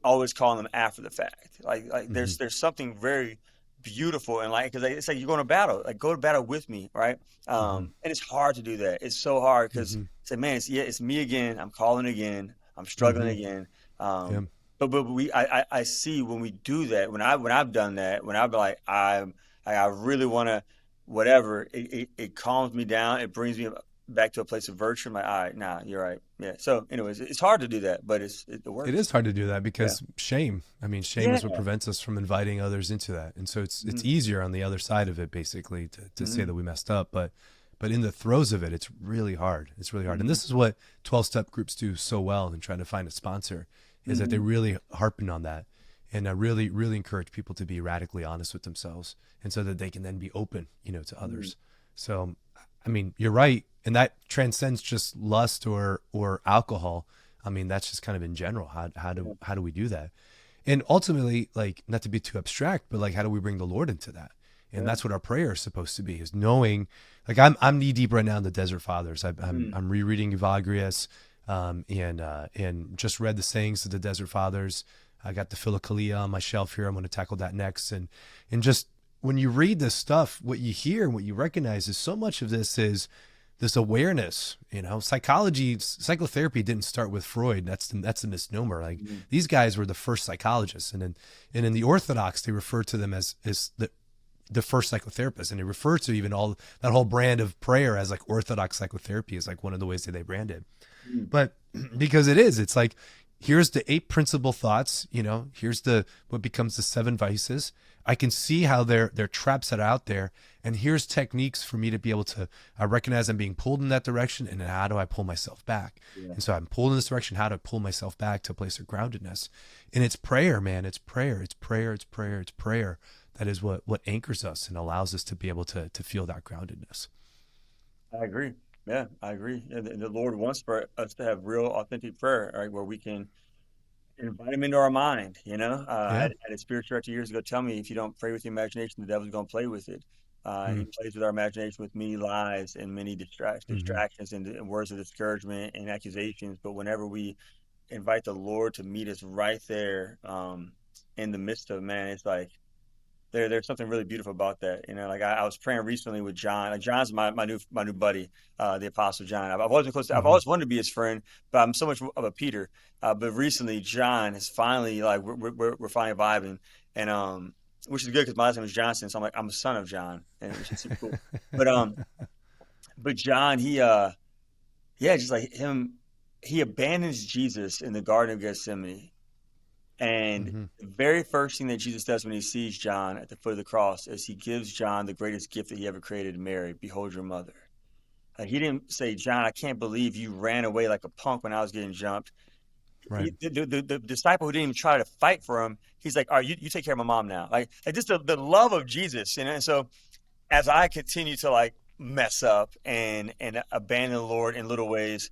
always calling them after the fact. Like there's something very beautiful, and like, because it's like, you're going to battle, like, go to battle with me, right? And it's hard to do that. It's so hard, because it's like, man, it's me again. I'm calling again. I'm struggling again. But I see when we do that, when I've done that, when I've been like, I really want to, whatever, it calms me down. It brings me back to a place of virtue. I'm like, all right, nah, you're right. Yeah. So anyways, it's hard to do that, but it works. It is hard to do that because shame. I mean, shame is what prevents us from inviting others into that. And so it's easier on the other side of it, basically, to say that we messed up. But in the throes of it, it's really hard. It's really hard. And this is what 12-step groups do so well in trying to find a sponsor, is that they really harpen on that. And I really, really encourage people to be radically honest with themselves, and so that they can then be open, you know, to others. So, I mean, you're right. And that transcends just lust or alcohol. I mean, that's just kind of in general. How do we do that? And ultimately, like, not to be too abstract, but like, how do we bring the Lord into that? And that's what our prayer is supposed to be, is knowing, like, I'm knee deep right now in the Desert Fathers. I'm rereading Evagrius, and just read the sayings of the Desert Fathers. I got the Philokalia on my shelf here. I'm going to tackle that next. And just when you read this stuff, what you hear and what you recognize is so much of this is this awareness. You know, psychotherapy didn't start with Freud. That's the misnomer. Like, these guys were the first psychologists, and in the Orthodox, they refer to them as the first psychotherapist, and they refer to even all that whole brand of prayer as like Orthodox psychotherapy is like one of the ways that they brand it. But because it's like, here's the 8 principal thoughts, you know, here's what becomes the 7 vices. I can see how they're traps that are out there. And here's techniques for me to be able to recognize I'm being pulled in that direction. And then how do I pull myself back? And so I'm pulled in this direction. How do I pull myself back to a place of groundedness? And it's prayer, man. It's prayer. It's prayer. It's prayer. It's prayer. That is what anchors us and allows us to be able to feel that groundedness. I agree. Yeah, I agree. And the Lord wants for us to have real, authentic prayer, right, where we can invite him into our mind. You know, I had a spiritual director years ago tell me, if you don't pray with your imagination, the devil's going to play with it. He Mm. plays with our imagination with many lies and many Mm-hmm. distractions and words of discouragement and accusations. But whenever we invite the Lord to meet us right there, in the midst of, man, it's like there's something really beautiful about that. Like I was praying recently with John. Like John's my new buddy, the Apostle John. I've always been close. I've Mm-hmm. always wanted to be his friend, but I'm so much of a Peter. But recently, John is finally like we're finally vibing, and which is good because my last name is Johnson, so I'm a son of John, and which is super cool. But John, yeah, just like him, he abandons Jesus in the Garden of Gethsemane. And Mm-hmm. the very first thing that Jesus does when he sees John at the foot of the cross is he gives John the greatest gift that he ever created, Mary. Behold your mother. Like he didn't say, John, I can't believe you ran away like a punk when I was getting jumped. Right. The disciple who didn't even try to fight for him, he's like, all right, you take care of my mom now. Like just the love of Jesus. And so as I continue to like mess up and abandon the Lord in little ways,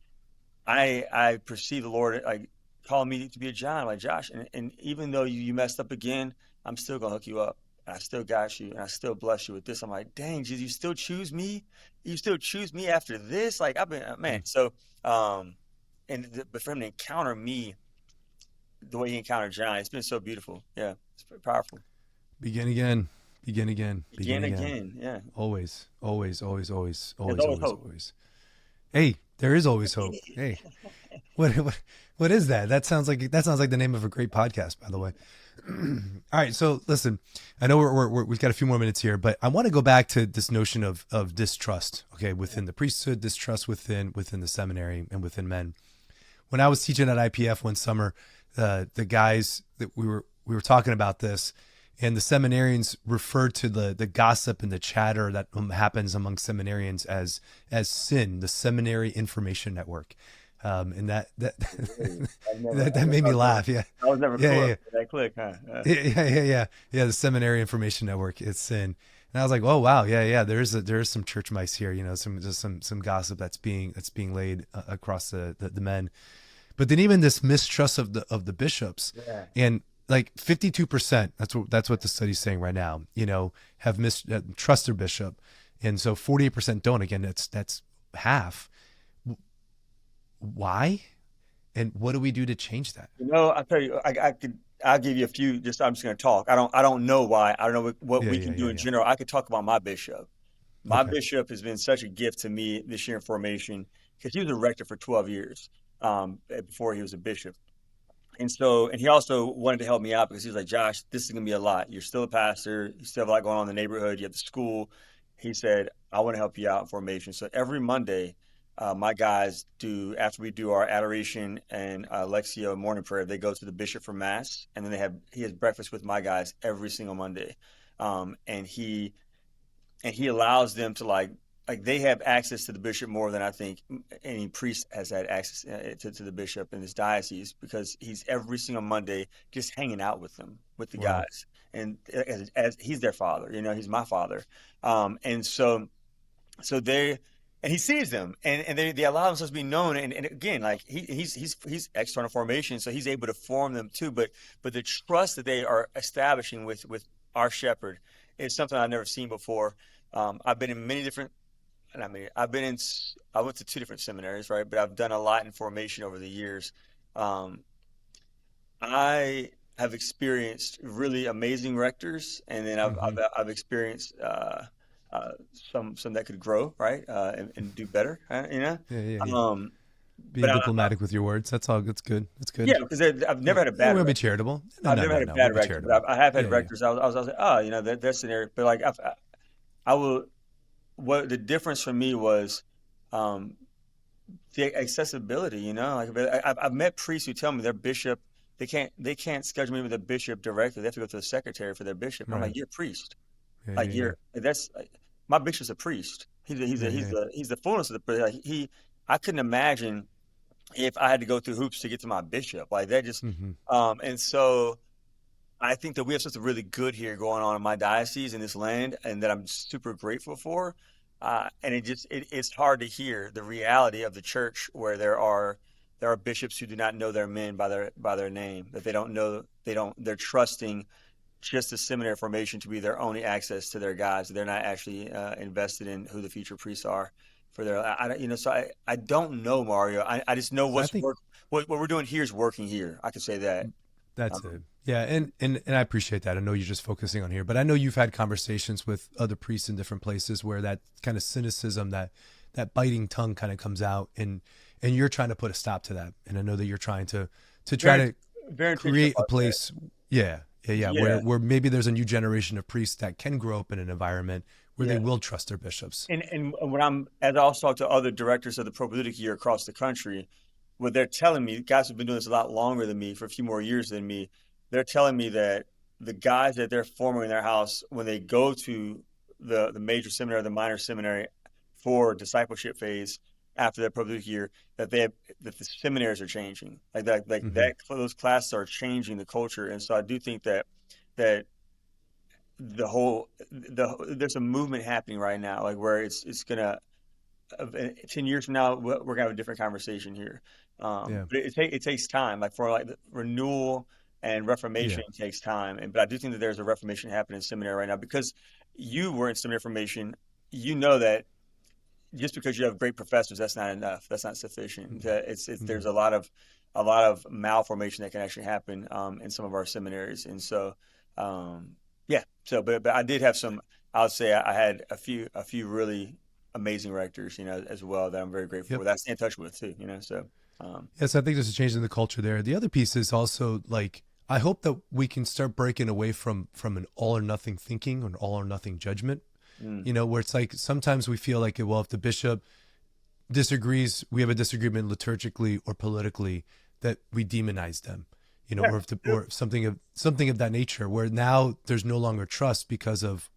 I perceive the Lord like calling me to be a John, like Josh. And even though you messed up again, I'm still gonna hook you up. And I still got you, and I still bless you with this. I'm like, dang, Jesus, you still choose me? You still choose me after this? Like I've been, man. Mm. So, but for him to encounter me the way he encountered John, it's been so beautiful. Yeah, it's pretty powerful. Begin again. Begin again. Begin Again, again. again. Yeah, Always. Always. Always. Always. there's Always. always Always. hope. Always. Hey, there is always hope. Hey, what is that? That sounds like the name of a great podcast, by the way. All right, so listen, I know we've got a few more minutes here, but I want to go back to this notion of distrust. Okay, within the priesthood, distrust within the seminary and within men. When I was teaching at IPF one summer, the guys that we were talking about this, and the seminarians referred to the gossip and the chatter that happens among seminarians as sin, the seminary information network, and that that made me laugh. Yeah, I was never yeah, cool yeah, that click, huh? yeah. The seminary information network, it's sin. And I was like, oh wow, yeah. There is some church mice here, some gossip that's being laid across the men. But then even this mistrust of the bishops, Yeah. and like 52%, that's what the study's saying right now, have trust their bishop. And so 48% don't. Again, that's half. Why? And what do we do to change that? I'll tell you, I'll give you a few. I'm just going to talk. I don't know why. I don't know what Yeah, we yeah, can do yeah, in yeah. general. I could talk about my bishop. My Okay. bishop has been such a gift to me this year in formation because he was a rector for 12 years before he was a bishop. And he also wanted to help me out because he was like, Josh, this is going to be a lot. You're still a pastor. You still have a lot going on in the neighborhood. You have the school. He said, I want to help you out in formation. So every Monday, my guys after we do our adoration and Lectio morning prayer, they go to the bishop for mass. And then he has breakfast with my guys every single Monday. And he allows them to like they have access to the bishop more than I think any priest has had access to the bishop in this diocese, because he's every single Monday just hanging out with them, with the Wow. guys, and as he's their father, he's my father, and so they and he sees them, and they allow themselves to be known, and again, like he's external formation, so he's able to form them too, but the trust that they are establishing with our shepherd is something I've never seen before. I've been in many different, and I went to two different seminaries, right? But I've done a lot in formation over the years. Um, I have experienced really amazing rectors, and then Mm-hmm. I've experienced some that could grow, right, and do better, Yeah, yeah, yeah. Um, but Being diplomatic with your words. That's all. That's good. That's good. yeah, because I've Yeah. never had a Yeah, bad we'll be rector. charitable. No, I've no, never no, had a no. We'll bad be rector, charitable. but I have had Yeah, yeah. rectors. I was like, oh, that's an area. But like I will. What the difference for me was, um, the accessibility. Like I've met priests who tell me their bishop, they can't schedule me with a bishop directly. They have to go to a secretary for their bishop. I'm Right. like, you're a priest. Yeah, Like yeah, yeah. you're that's my bishop's a priest. Yeah, yeah. He's the fullness of the priest. I couldn't imagine if I had to go through hoops to get to my bishop. Like that just Mm-hmm. and so I think that we have something really good here going on in my diocese in this land, and that I'm super grateful for. And it's hard to hear the reality of the church where there are bishops who do not know their men by their name, that they don't know, they're trusting just the seminary formation to be their only access to their guys. They're not actually invested in who the future priests are for their, so I don't know, Mario. I just know So I think what we're doing here is working here. I could say that. that's it. Yeah, and I appreciate that. I know you're just focusing on here, but I know you've had conversations with other priests in different places where that kind of cynicism, that biting tongue kind of comes out, and you're trying to put a stop to that. And I know that you're trying to try Very, to very create a intentional about that. place, yeah, Yeah, where maybe there's a new generation of priests that can grow up in an environment where they yeah. will trust their bishops. And when as I also talk to other directors of the propedeutic year across the country, what they're telling me, guys who've been doing this a lot longer than me, for a few more years than me, they're telling me that the guys that they're forming in their house, when they go to the major seminary, the minor seminary for discipleship phase after their propedeutic year, that that the seminaries are changing, Hmm. those classes are changing the culture. And so I do think that there's a movement happening right now, like where it's gonna 10 years from now, we're gonna have a different conversation here. Yeah, But it takes time, like for like the renewal and yeah, reformation takes time. But I do think that there's a reformation happening in seminary right now, because you were in seminary formation. You know that just because you have great professors, that's not enough. That's not sufficient. hmm There's a lot of malformation that can actually happen in some of our seminaries. And so yeah. So but I did have some. I would say I had a few really amazing rectors, as well, that I'm very grateful yep. for. That I stay in touch with too. So um, Yes, I think there's a change in the culture there. The other piece is also like I hope that we can start breaking away from an all or nothing thinking or an all or nothing judgment. mm, Where it's like sometimes we feel like, well, if the bishop disagrees, we have a disagreement liturgically or politically, that we demonize them. yeah, Or something of that nature, where now there's no longer trust because of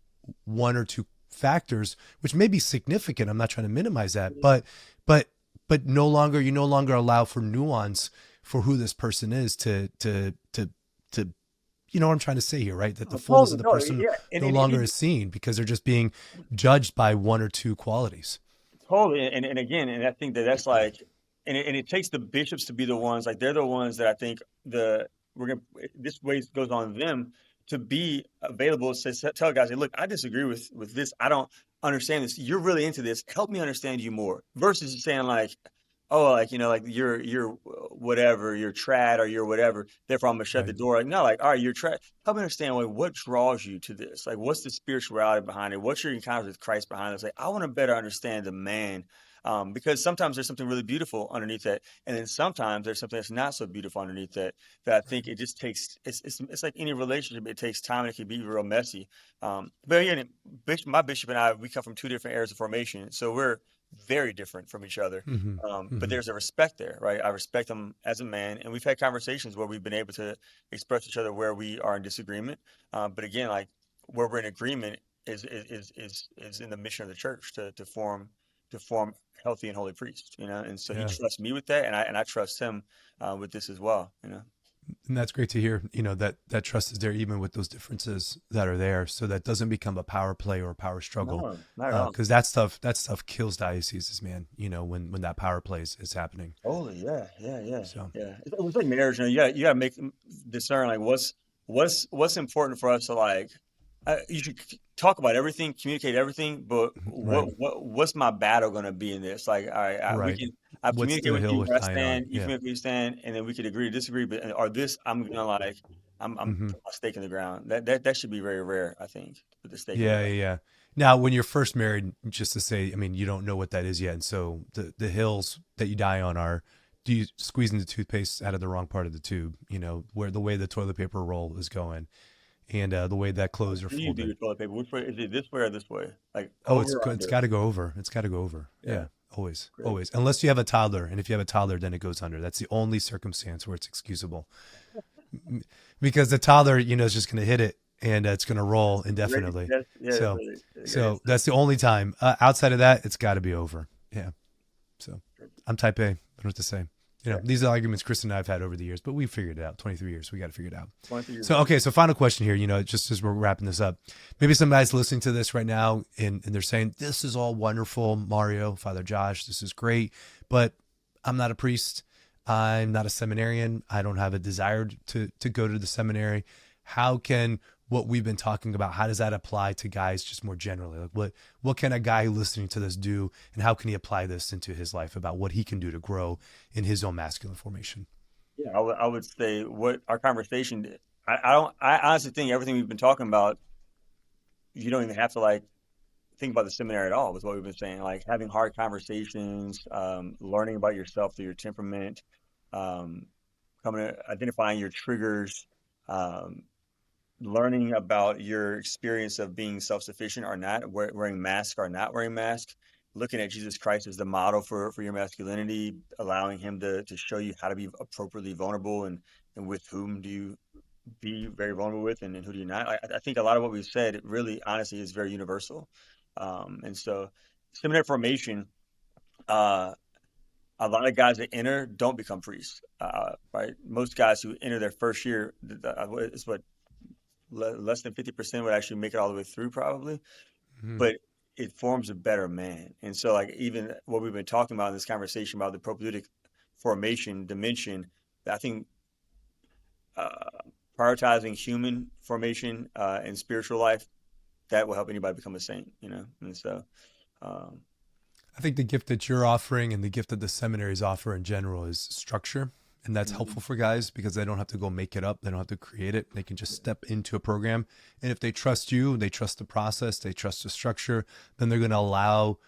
one or two factors, which may be significant. I'm not trying to minimize that, but no longer you no longer allow for nuance for who this person is to what I'm trying to say here, right? That the fullness totally, of the totally, person yeah, and no and, longer and is seen because they're just being judged by one or two qualities. totally, and again, and I think that's like, and it takes the bishops to be the ones, like they're the ones that I think we're gonna this way goes on them to be available to tell guys, hey, look, I disagree with this. I don't understand this. You're really into this. Help me understand you more. Versus just saying like, oh, like like you're whatever, you're trad or you're whatever. Therefore, I'm gonna shut the Right. door. Like no, like all right, you're trad. Help me understand what draws you to this. Like what's the spirituality behind it? What's your encounter with Christ behind it? Like I want to better understand the man. Because sometimes there's something really beautiful underneath that, and then sometimes there's something that's not so beautiful underneath that. That I think it just takes. It's like any relationship. It takes time, and it can be real messy. But again, my bishop and I, we come from two different eras of formation, so we're very different from each other. Hmm. But Hmm. there's a respect there, right? I respect him as a man, and we've had conversations where we've been able to express each other where we are in disagreement. But again, like where we're in agreement is in the mission of the church to form healthy and holy priests, And so he Yeah. trusts me with that, and I trust him with this as well. And that's great to hear, that trust is there even with those differences that are there. So that doesn't become a power play or a power struggle. No, not at all. Cause that stuff kills dioceses, man, when that power play is happening. Totally, yeah, yeah, yeah, So, yeah. It's like marriage. You gotta make discern like what's important for us to like. You should talk about everything, communicate everything, but right. what's my battle gonna be in this? Like, all right, Right. I've What's communicated the with hill you we're where I dying on? stand, you Yeah. communicate where you stand, and then we could agree to disagree. But or this, I'm gonna like, I'm Hmm. putting my stake in the ground. That should be very rare, I think, to put the stake in the Yeah. ground. Yeah. Yeah. Now, when you're first married, just to say, I mean, you don't know what that is yet. And so the hills that you die on are, do you squeezing the toothpaste out of the wrong part of the tube, where the way the toilet paper roll is going and the way that How clothes are do you do folded. your toilet paper? Which way is it? This way or this way? Like Oh, over or it's under? got to go over. It's got to go over. Yeah, Yeah, always, great. always. Unless you have a toddler, and if you have a toddler, then it goes under. That's the only circumstance where it's excusable, because the toddler, is just going to hit it and it's going to roll Great. indefinitely. Yeah, that's So, really great. so that's the only time. Outside of that, it's got to be over. Yeah. So, I'm type A. I don't know what to say. Yeah, These are arguments Chris and I have had over the years, but we figured it out. 23 years, we got to figure it out. 23 years So, old. okay. So final question here, just as we're wrapping this up, maybe somebody's listening to this right now and they're saying, this is all wonderful, Mario, Father Josh, this is great, but I'm not a priest. I'm not a seminarian. I don't have a desire to go to the seminary. How can what we've been talking about, how does that apply to guys just more generally? Like what can a guy listening to this do, and how can he apply this into his life about what he can do to grow in his own masculine formation? Yeah, I would say what our conversation. I honestly think everything we've been talking about, you don't even have to like think about the seminary at all with what we've been saying. Like having hard conversations, learning about yourself through your temperament, um, identifying your triggers, um, learning about your experience of being self-sufficient or not, wearing masks or not wearing masks, looking at Jesus Christ as the model for your masculinity, allowing him to show you how to be appropriately vulnerable, and with whom do you be very vulnerable with, and who do you not. I think a lot of what we've said really honestly is very universal. And so seminary formation, uh, a lot of guys that enter don't become priests, right? Most guys who enter their first year, is what less than 50% would actually make it all the way through probably, Mhm. but it forms a better man. And so like even what we've been talking about in this conversation about the propedeutic formation dimension, I think uh, prioritizing human formation and spiritual life, that will help anybody become a saint, you know? And so, um, I think the gift that you're offering and the gift that the seminaries offer in general is structure. And that's mhm, helpful for guys because they don't have to go make it up. They don't have to create it. They can just step into a program. And if they trust you, they trust the process, they trust the structure, then they're going to allow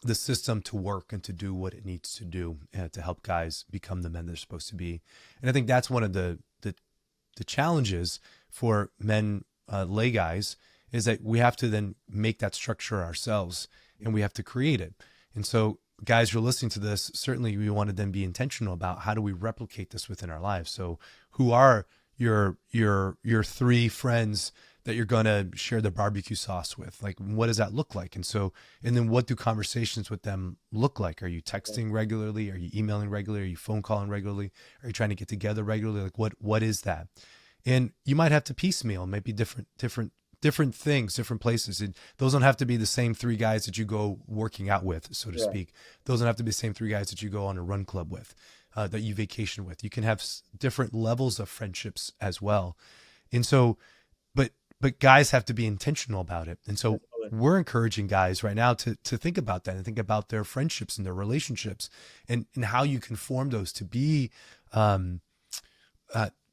the system to work and to do what it needs to do to help guys become the men they're supposed to be. And I think that's one of the challenges for men, lay guys, is that we have to then make that structure ourselves and we have to create it. And so, guys who are listening to this, certainly we want to then be intentional about how do we replicate this within our lives. So, who are your three friends that you're going to share the barbecue sauce with? Like, what does that look like? And so, and then what do conversations with them look like? Are you texting regularly? Are you emailing regularly? Are you phone calling regularly? Are you trying to get together regularly? Like, what is that? And you might have to piecemeal, maybe different things, different places. And those don't have to be the same three guys that you go working out with, so to yeah, speak. Those don't have to be the same three guys that you go on a run club with, that you vacation with. You can have different levels of friendships as well. And so, but guys have to be intentional about it. And so absolutely. we're encouraging guys right now to think about that and think about their friendships and their relationships and how you can form those to be um,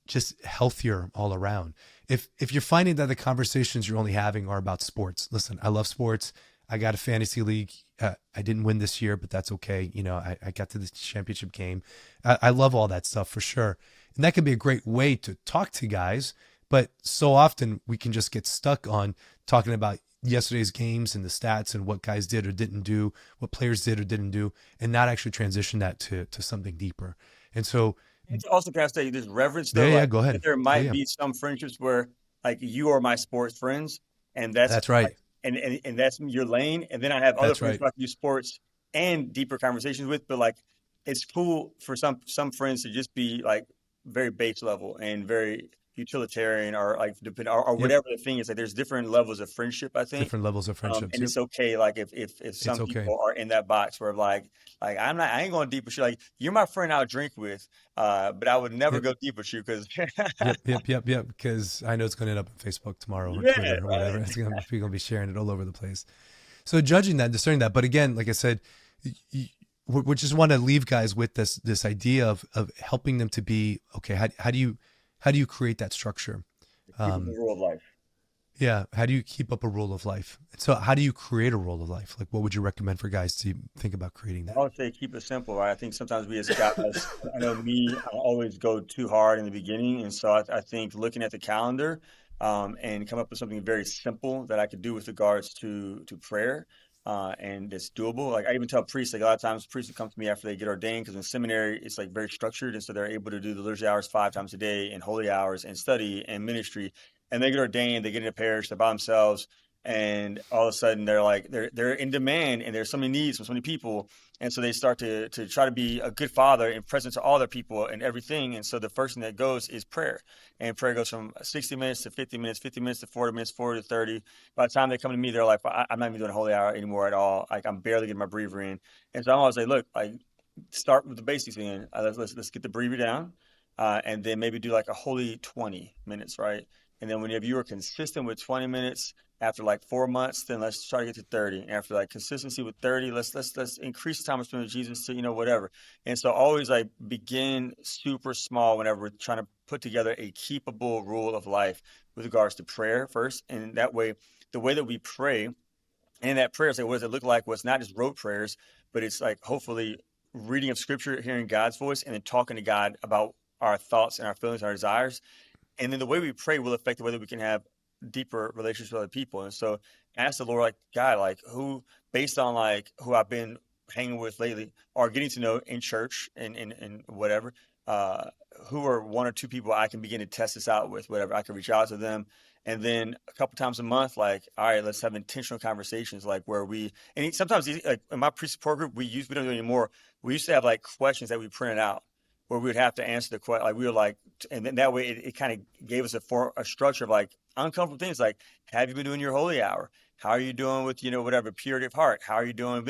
just healthier all around. If you're finding that the conversations you're only having are about sports, listen, I love sports. I got a fantasy league. I didn't win this year, but that's okay. You know, I got to the championship game. I love all that stuff for sure. And that can be a great way to talk to guys. But so often we can just get stuck on talking about yesterday's games and the stats and what guys did or didn't do, what players did or didn't do, and not actually transition that to something deeper. And so, And also, can I say this reverence yeah, though? yeah, Like go ahead. there Yeah, might yeah, be some friendships where like you are my sports friends, and that's that's right. like, and that's your lane. And then I have other That's friends right. who I can do sports and deeper conversations with. But like, it's cool for some friends to just be like very base level and very utilitarian, or like depend or Yep. whatever the thing is. Like, there's different levels of friendship, I think. Different levels of friendships. And Yep. it's okay, like if It's some okay. people are in that box where I ain't going deep with you. Like you're my friend I'll drink with, but I would never Yep. go deep with you because Yep. Because I know it's going to end up on Facebook tomorrow or yeah, Twitter or whatever. right. It's going to, people going to be sharing it all over the place. So judging that, discerning that. But again, like I said, we just want to leave guys with this idea of helping them to be okay. How do you create that structure? Keep it the Um, rule of life. yeah. How do you keep up a rule of life? So how do you create a rule of life? Like, what would you recommend for guys to think about creating I that? would say keep it simple, right? I think sometimes we as guys, I know me, I always go too hard in the beginning, and so I think looking at the calendar, and come up with something very simple that I could do with regards to prayer, and it's doable. Like I even tell priests, like a lot of times priests will come to me after they get ordained because in seminary it's like very structured, and so they're able to do the liturgy hours 5 times a day and holy hours and study and ministry, and they get ordained, they get in a parish, they're by themselves. And all of a sudden, they're in demand, and there's so many needs from so many people, and so they start to try to be a good father and present to all their people and everything. And so the first thing that goes is prayer, and prayer goes from 60 minutes to 50 minutes, 50 minutes to 40 minutes, 40 to 30. By the time they come to me, they're like, I'm not even doing a holy hour anymore at all. Like I'm barely getting my breather in. And so I'm always like, look, like start with the basics again. Let's get the breather down, and then maybe do like a holy 20 minutes, right? And then whenever you are consistent with 20 minutes, after like 4 months, then let's try to get to 30. And after like consistency with 30, let's increase the time we spend with Jesus to, whatever. And so always like begin super small whenever we're trying to put together a keepable rule of life with regards to prayer first. And that way, the way that we pray, and that prayer is like, what does it look like? Well, it's not just rote prayers, but it's like hopefully reading of scripture, hearing God's voice, and then talking to God about our thoughts and our feelings and our desires. And then the way we pray will affect the way that we can have deeper relationships with other people. And so ask the Lord, like, God, like who, based on like who I've been hanging with lately or getting to know in church and whatever, who are one or two people I can begin to test this out with, whatever. I can reach out to them. And then a couple times a month, like, all right, let's have intentional conversations, like where sometimes like in my pre-support group, we don't do it anymore. We used to have like questions that we printed out where we would have to answer the question. Like we were like, and then that way it kind of gave us a structure of like uncomfortable things. Like, have you been doing your holy hour? How are you doing with, whatever, purity of heart? How are you doing?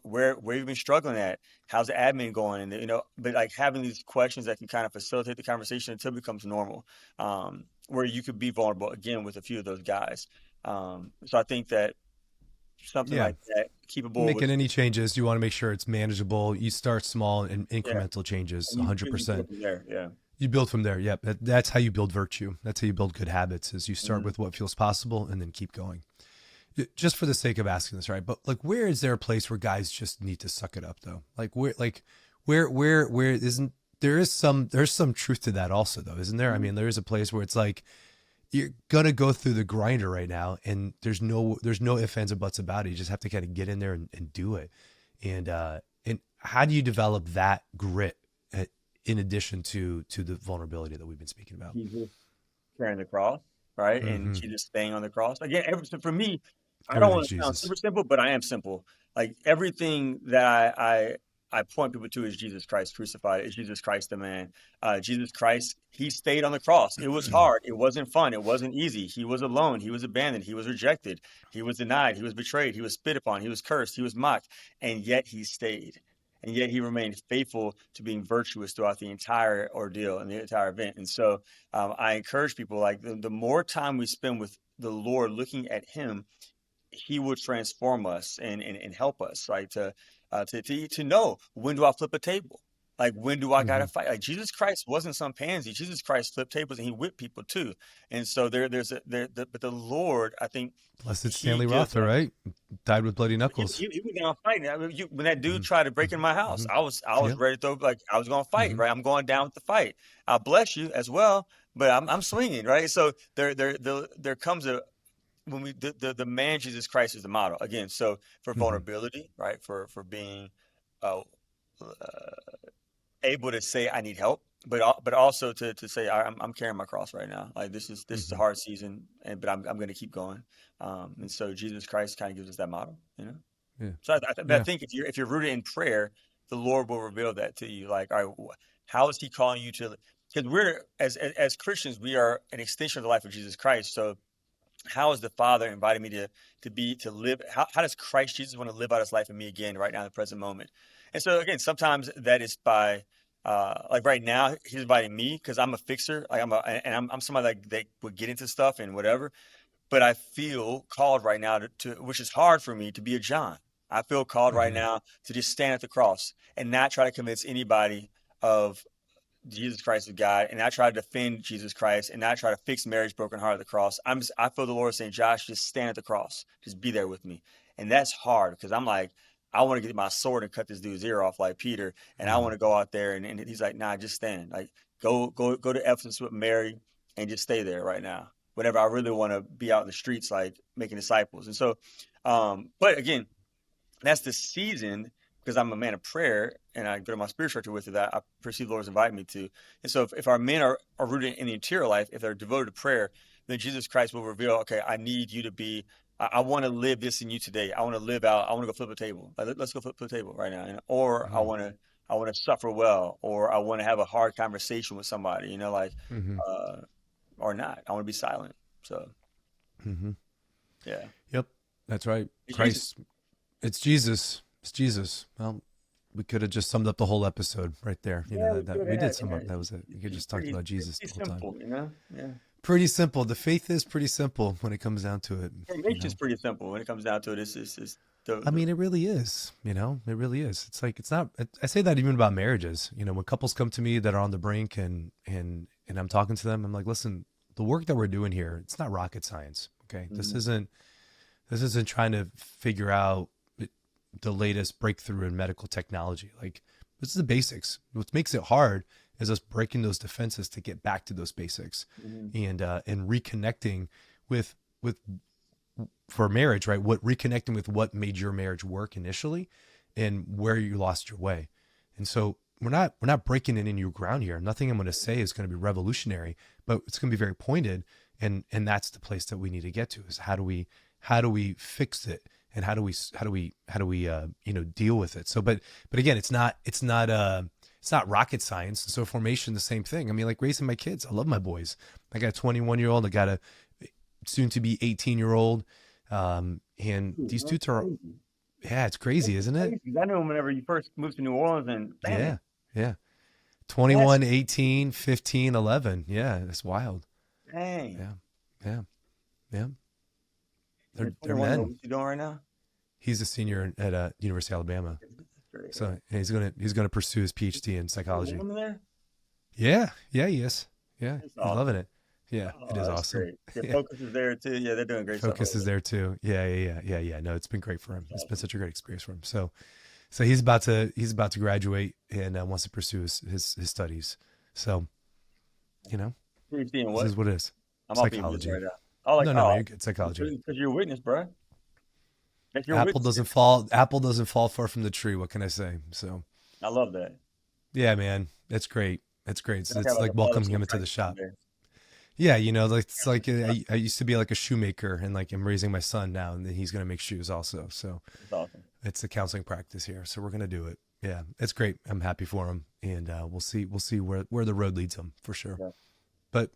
Where you've been struggling at? How's the admin going? And, but like having these questions that can kind of facilitate the conversation until it becomes normal, where you could be vulnerable again with a few of those guys. So I think that something like that, keepable. Making any changes, you want to make sure it's manageable. You start small and incremental changes, 100%. Yeah. You build from there. Yep. That's how you build virtue. That's how you build good habits, is you start with what feels possible and then keep going. Just for the sake of asking this, right? But like, where is there a place where guys just need to suck it up though? Where isn't, there's some truth to that also though, isn't there? I mean, there is a place where it's like, you're going to go through the grinder right now and there's no ifs, ands, or buts about it. You just have to kind of get in there and do it. And how do you develop that grit in addition to the vulnerability that we've been speaking about? Jesus carrying the cross, right? And Jesus staying on the cross. Again, for me, I don't want to sound super simple, but I am simple. Like everything that I point people to is Jesus Christ crucified. Is Jesus Christ the man? Jesus Christ, he stayed on the cross. It was hard. It wasn't fun. It wasn't easy. He was alone. He was abandoned. He was rejected. He was denied. He was betrayed. He was spit upon. He was cursed. He was mocked. And yet he stayed. And yet he remained faithful to being virtuous throughout the entire ordeal and the entire event. And so I encourage people, like the more time we spend with the Lord looking at him, he would transform us and help us, right? To know, when do I flip a table? Like, when do I gotta fight? Like, Jesus Christ wasn't some pansy. Jesus Christ flipped tables and he whipped people too. And so but the Lord, I think, blessed Stanley Rother, right? Died with bloody knuckles. He was down fighting. I mean, when that dude tried to break in my house, I was ready to throw, like I was going to fight, right? I'm going down with the fight. I bless you as well, but I'm swinging, right? So there comes when the man Jesus Christ is the model again. So for vulnerability, right? For being able to say I need help, but also to say I'm carrying my cross right now. Like this is a hard season, but I'm going to keep going. And so Jesus Christ kind of gives us that model, Yeah. So I think if you're rooted in prayer, the Lord will reveal that to you. Like, all right, how is he calling you to? Because we're as Christians, we are an extension of the life of Jesus Christ. So how is the Father inviting me to live? How does Christ Jesus want to live out his life in me again right now in the present moment? And so again, sometimes that is by like right now he's inviting me because I'm a fixer. Like I'm somebody that would get into stuff and whatever. But I feel called right now to which is hard for me, to be a John. I feel called right now to just stand at the cross and not try to convince anybody of Jesus Christ is God, and I try to defend Jesus Christ, and I try to fix Mary's broken heart at the cross. I feel the Lord saying, Josh, just stand at the cross, just be there with me, and that's hard because I'm like, I want to get my sword and cut this dude's ear off like Peter, and I want to go out there, and he's like, nah, just stand, like go to Ephesus with Mary, and just stay there right now. Whenever I really want to be out in the streets, like making disciples, and so, but again, that's the season. Because I'm a man of prayer and I go to my spiritual director with it, that I perceive the Lord's inviting me to. And so if our men are rooted in the interior life, if they're devoted to prayer, then Jesus Christ will reveal, okay, I need you to be, I want to live this in you today. I want to live out, I want to go flip a table. Like, let's go flip a table right now. Or I want to suffer well, or I want to have a hard conversation with somebody, or not. I want to be silent. So, yeah. Yep. That's right. Christ. It's Jesus. It's Jesus. Well, we could have just summed up the whole episode right there. We did sum up. That was it. You could just talk about Jesus the whole time. Yeah. Pretty simple. The faith is pretty simple when it comes down to it. Formation is pretty simple when it comes down to it. It's I mean, it really is, it really is. It's like, it's not, I say that even about marriages, when couples come to me that are on the brink and I'm talking to them, I'm like, listen, the work that we're doing here, it's not rocket science. Okay. This isn't trying to figure out the latest breakthrough in medical technology. Like, this is the basics. What makes it hard is us breaking those defenses to get back to those basics and reconnecting with for marriage, right? Reconnecting with what made your marriage work initially and where you lost your way. And so we're not breaking any new ground here. Nothing I'm going to say is going to be revolutionary, but it's going to be very pointed. And that's the place that we need to get to, is how do we fix it? And how do we deal with it? So, but again, it's not rocket science. So formation, the same thing. I mean, like raising my kids, I love my boys. I got a 21-year-old, I got a soon to be 18-year-old. And these dudes are, yeah, it's crazy, isn't it? I knew him whenever you first moved to New Orleans, and yeah. 21, 18, 15, 11. Yeah, it's wild. Dang. Yeah. They're men. What's he doing right now? He's a senior at University of Alabama. So he's gonna pursue his PhD in psychology. There? Yeah, he is. Yeah, That's he's awesome. loving it. Yeah, it is awesome. Great. Yeah, Focus is there too. Yeah, they're doing great stuff. Focus is there too. Yeah. No, it's been great for him. It's been such a great experience for him. So he's about to graduate and wants to pursue his studies. So, PhD in what? this is what it is. I'm Psychology. right now. No, you're good. Psychology. Because you're a witness, bro. Apple doesn't fall far from the tree. What can I say? So I love that. yeah, man, it's great. It's like welcoming him into the shop. There. Yeah, it's like I used to be like a shoemaker, and like I'm raising my son now, and then he's gonna make shoes also. So That's awesome. it's a counseling practice here, so we're gonna do it. Yeah, it's great. I'm happy for him, and we'll see where the road leads him for sure. Yeah. But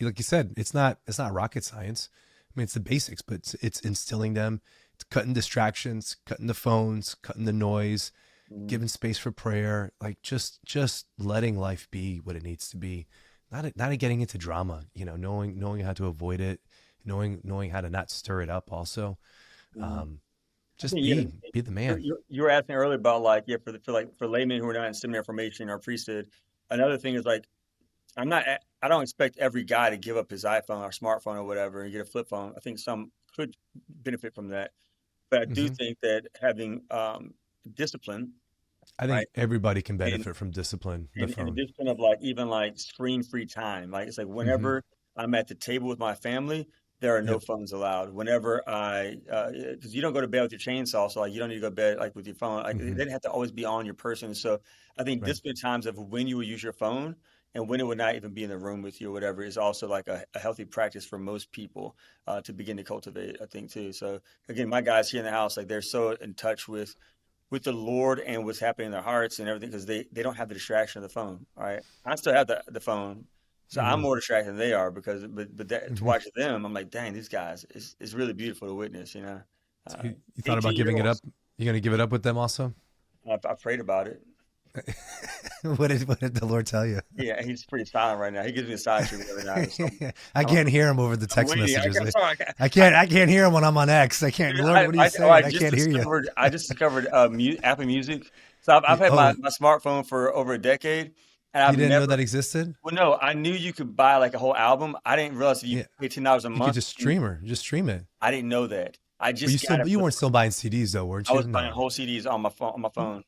like you said, it's not rocket science. I mean, it's the basics, but it's instilling them. It's cutting distractions, cutting the phones, cutting the noise, giving space for prayer, like just letting life be what it needs to be. Not getting into drama, knowing how to avoid it, knowing how to not stir it up also. Just be the man. You were asking earlier about for laymen who are not in seminary formation or priesthood. Another thing is like, I don't expect every guy to give up his iPhone or smartphone or whatever and get a flip phone. I think some could benefit from that. But I do think that having discipline, I think everybody can benefit from discipline. and discipline of even screen-free time. Like it's like whenever I'm at the table with my family, there are no phones allowed. Whenever because you don't go to bed with your chainsaw, so you don't need to go to bed with your phone. It doesn't have to always be on your person. So I think discipline times of when you will use your phone and when it would not even be in the room with you or whatever is also like a healthy practice for most people to begin to cultivate, I think, too. So again, my guys here in the house, they're so in touch with the Lord and what's happening in their hearts and everything, because they don't have the distraction of the phone. All right. I still have the phone. So I'm more distracted than they are to watch them, I'm like, dang, these guys, it's really beautiful to witness, So you thought about giving it up? You're going to give it up with them also? I prayed about it. What did the Lord tell you? Yeah, he's pretty silent right now. He gives me a side treatment every night. So I can't hear him over the text messages. I can't hear him when I'm on X. I can't. Lord, what are you saying? I can't hear you. I just discovered Apple Music. So I've had my smartphone for over a decade. And you didn't know that existed? Well, no, I knew you could buy a whole album. I didn't realize if you pay $10 a month. You could just stream it. I didn't know that. You weren't still buying CDs though, weren't you? I was buying whole CDs on my phone.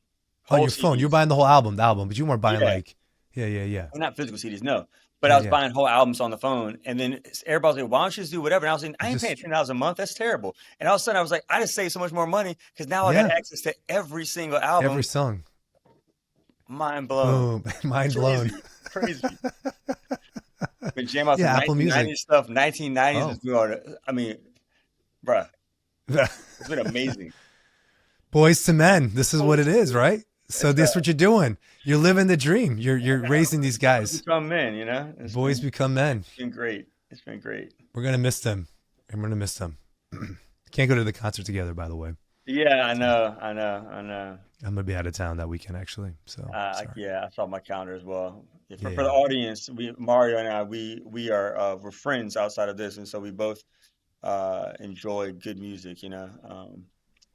On your phone, you're buying the whole album, but you weren't buying well, not physical CDs, no. But I was buying whole albums on the phone, and then everybody was like, "Why don't you just do whatever?" And I was like, "I ain't paying $10 a month. That's terrible." And all of a sudden, I was like, "I just saved so much more money because now I got access to every single album, every song." Mind blown. Boom. Mind blown. Crazy. But jam out some Apple 1990s Music stuff. 1990s is going. I mean, bruh, it's been amazing. Boys to men. This is what it is, right? So this is what you're doing. You're living the dream. You're raising these guys. Become men, Boys become men. It's been great. It's been great. We're gonna miss them. And we're gonna miss them. Can't go to the concert together, by the way. Yeah, I know, I know, I know. I'm gonna be out of town that weekend actually. So sorry. Yeah, I saw my calendar as well. Yeah, for the Yeah, audience, Mario and I, we are we're friends outside of this, and so we both enjoy good music, you know,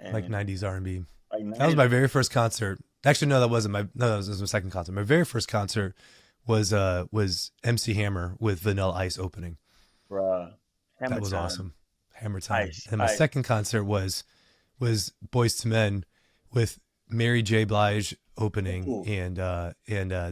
like and 90s R&B. like That was 90s, my very first concert. Actually, no, that wasn't my. No, that was my second concert. My very first concert was MC Hammer with Vanilla Ice opening. bruh, That Hammer was Time, awesome. Hammer Time. Ice, And my Ice. second concert was Boys to Men with Mary J. Blige opening Ooh, and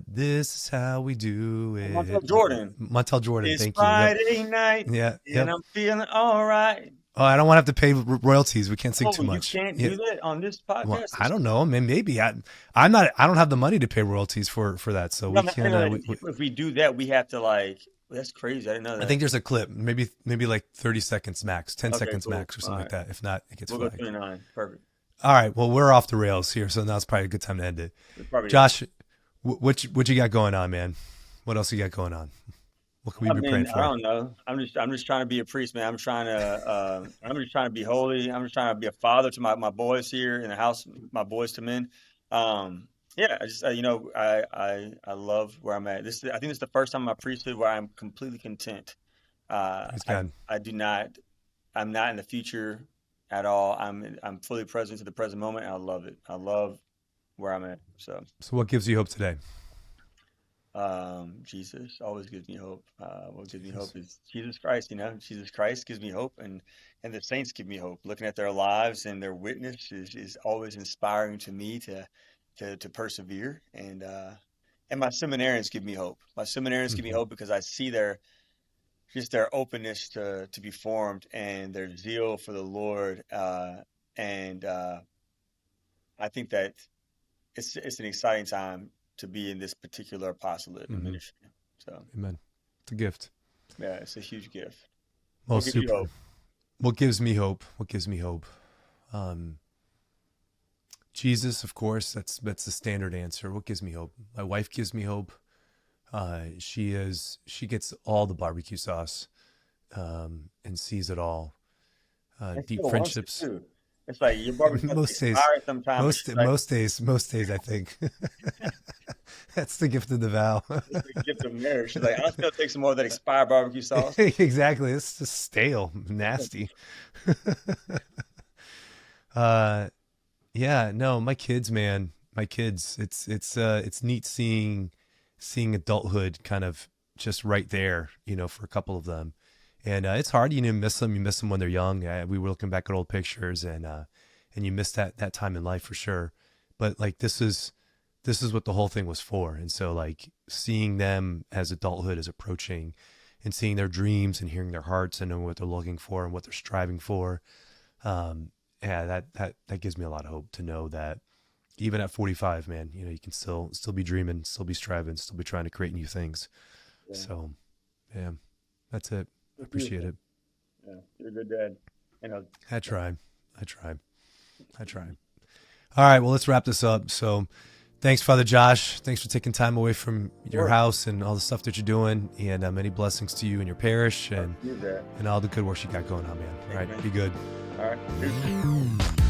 this is how we do Montel it. Jordan. Montel Jordan. It's Thank you. Yep. Friday night, Yeah. and Yep. I'm feeling all right. Oh, I don't want to have to pay royalties. We can't sing Oh, too you much. can't Yeah. do that on this Well, podcast. I don't know. I mean, maybe I'm not. I don't have the money to pay royalties for that. So we I'm not can. saying that if we do that, we have to like. That's crazy. I didn't know I that. think there's a clip, maybe like 30 seconds max, 10 Okay, seconds cool. max, or All something like right, that. If not, it gets we'll go flagged. 29. Perfect. All right. Well, we're off the rails here, so now it's probably a good time to end it. It probably is. Josh, what you got going on, man? What else you got going on? What can we I be mean, praying I for? don't know. I'm just trying to be a priest, man. I'm just trying to be holy. I'm just trying to be a father to my boys here in the house, my boys to men. Yeah, I just you know, I love where I'm at. I think this is the first time in my priesthood where I'm completely content. Praise God. I do not. I'm not in the future at all. I'm fully present to the present moment, and I love it. I love where I'm at. So. So, what gives you hope today? Jesus always gives me hope. What gives me Jesus. hope is Jesus Christ. You know, Jesus Christ gives me hope, and the saints give me hope. Looking at their lives and their witness is always inspiring to me to persevere. And my seminarians give me hope. My seminarians give me Hmm. hope because I see their openness to be formed and their zeal for the Lord. And I think that it's an exciting time to be in this particular apostolate and Hmm. ministry. So Amen. It's a gift. yeah, it's a huge gift. Well, What gives you super. hope? What gives me hope? What gives me hope? Um, Jesus, of course. That's the standard answer. What gives me hope? My wife gives me hope. She gets all the barbecue sauce, and sees it all. And Deep still wants it friendships. too. It's like your barbecue sauce Most days, expired sometimes. She's like, most days, I think. That's the gift of the vow. it's the gift of marriage. She's like, I'll still take some more of that expired barbecue sauce. Exactly. It's just stale, nasty. uh, yeah, no, my kids, man, my kids. It's neat seeing adulthood kind of just right there, for a couple of them. And it's hard, miss them. You miss them when they're young. We were looking back at old pictures, and you miss that time in life for sure. But like this is what the whole thing was for. And so like seeing them as adulthood is approaching, and seeing their dreams and hearing their hearts and knowing what they're looking for and what they're striving for. Yeah, that gives me a lot of hope to know that even at 45, man, you can still be dreaming, still be striving, still be trying to create new things. Yeah, So, yeah, that's it. I it's appreciate beautiful. it. Yeah, you're a good dad. You know, I tried. I tried. I tried. All right. Well, let's wrap this up. So thanks, Father Josh. Thanks for taking time away from your sure. house and all the stuff that you're doing, and many blessings to you and your parish You're that. and all the good work you got going on, man. All right. Amen. Be good. All right.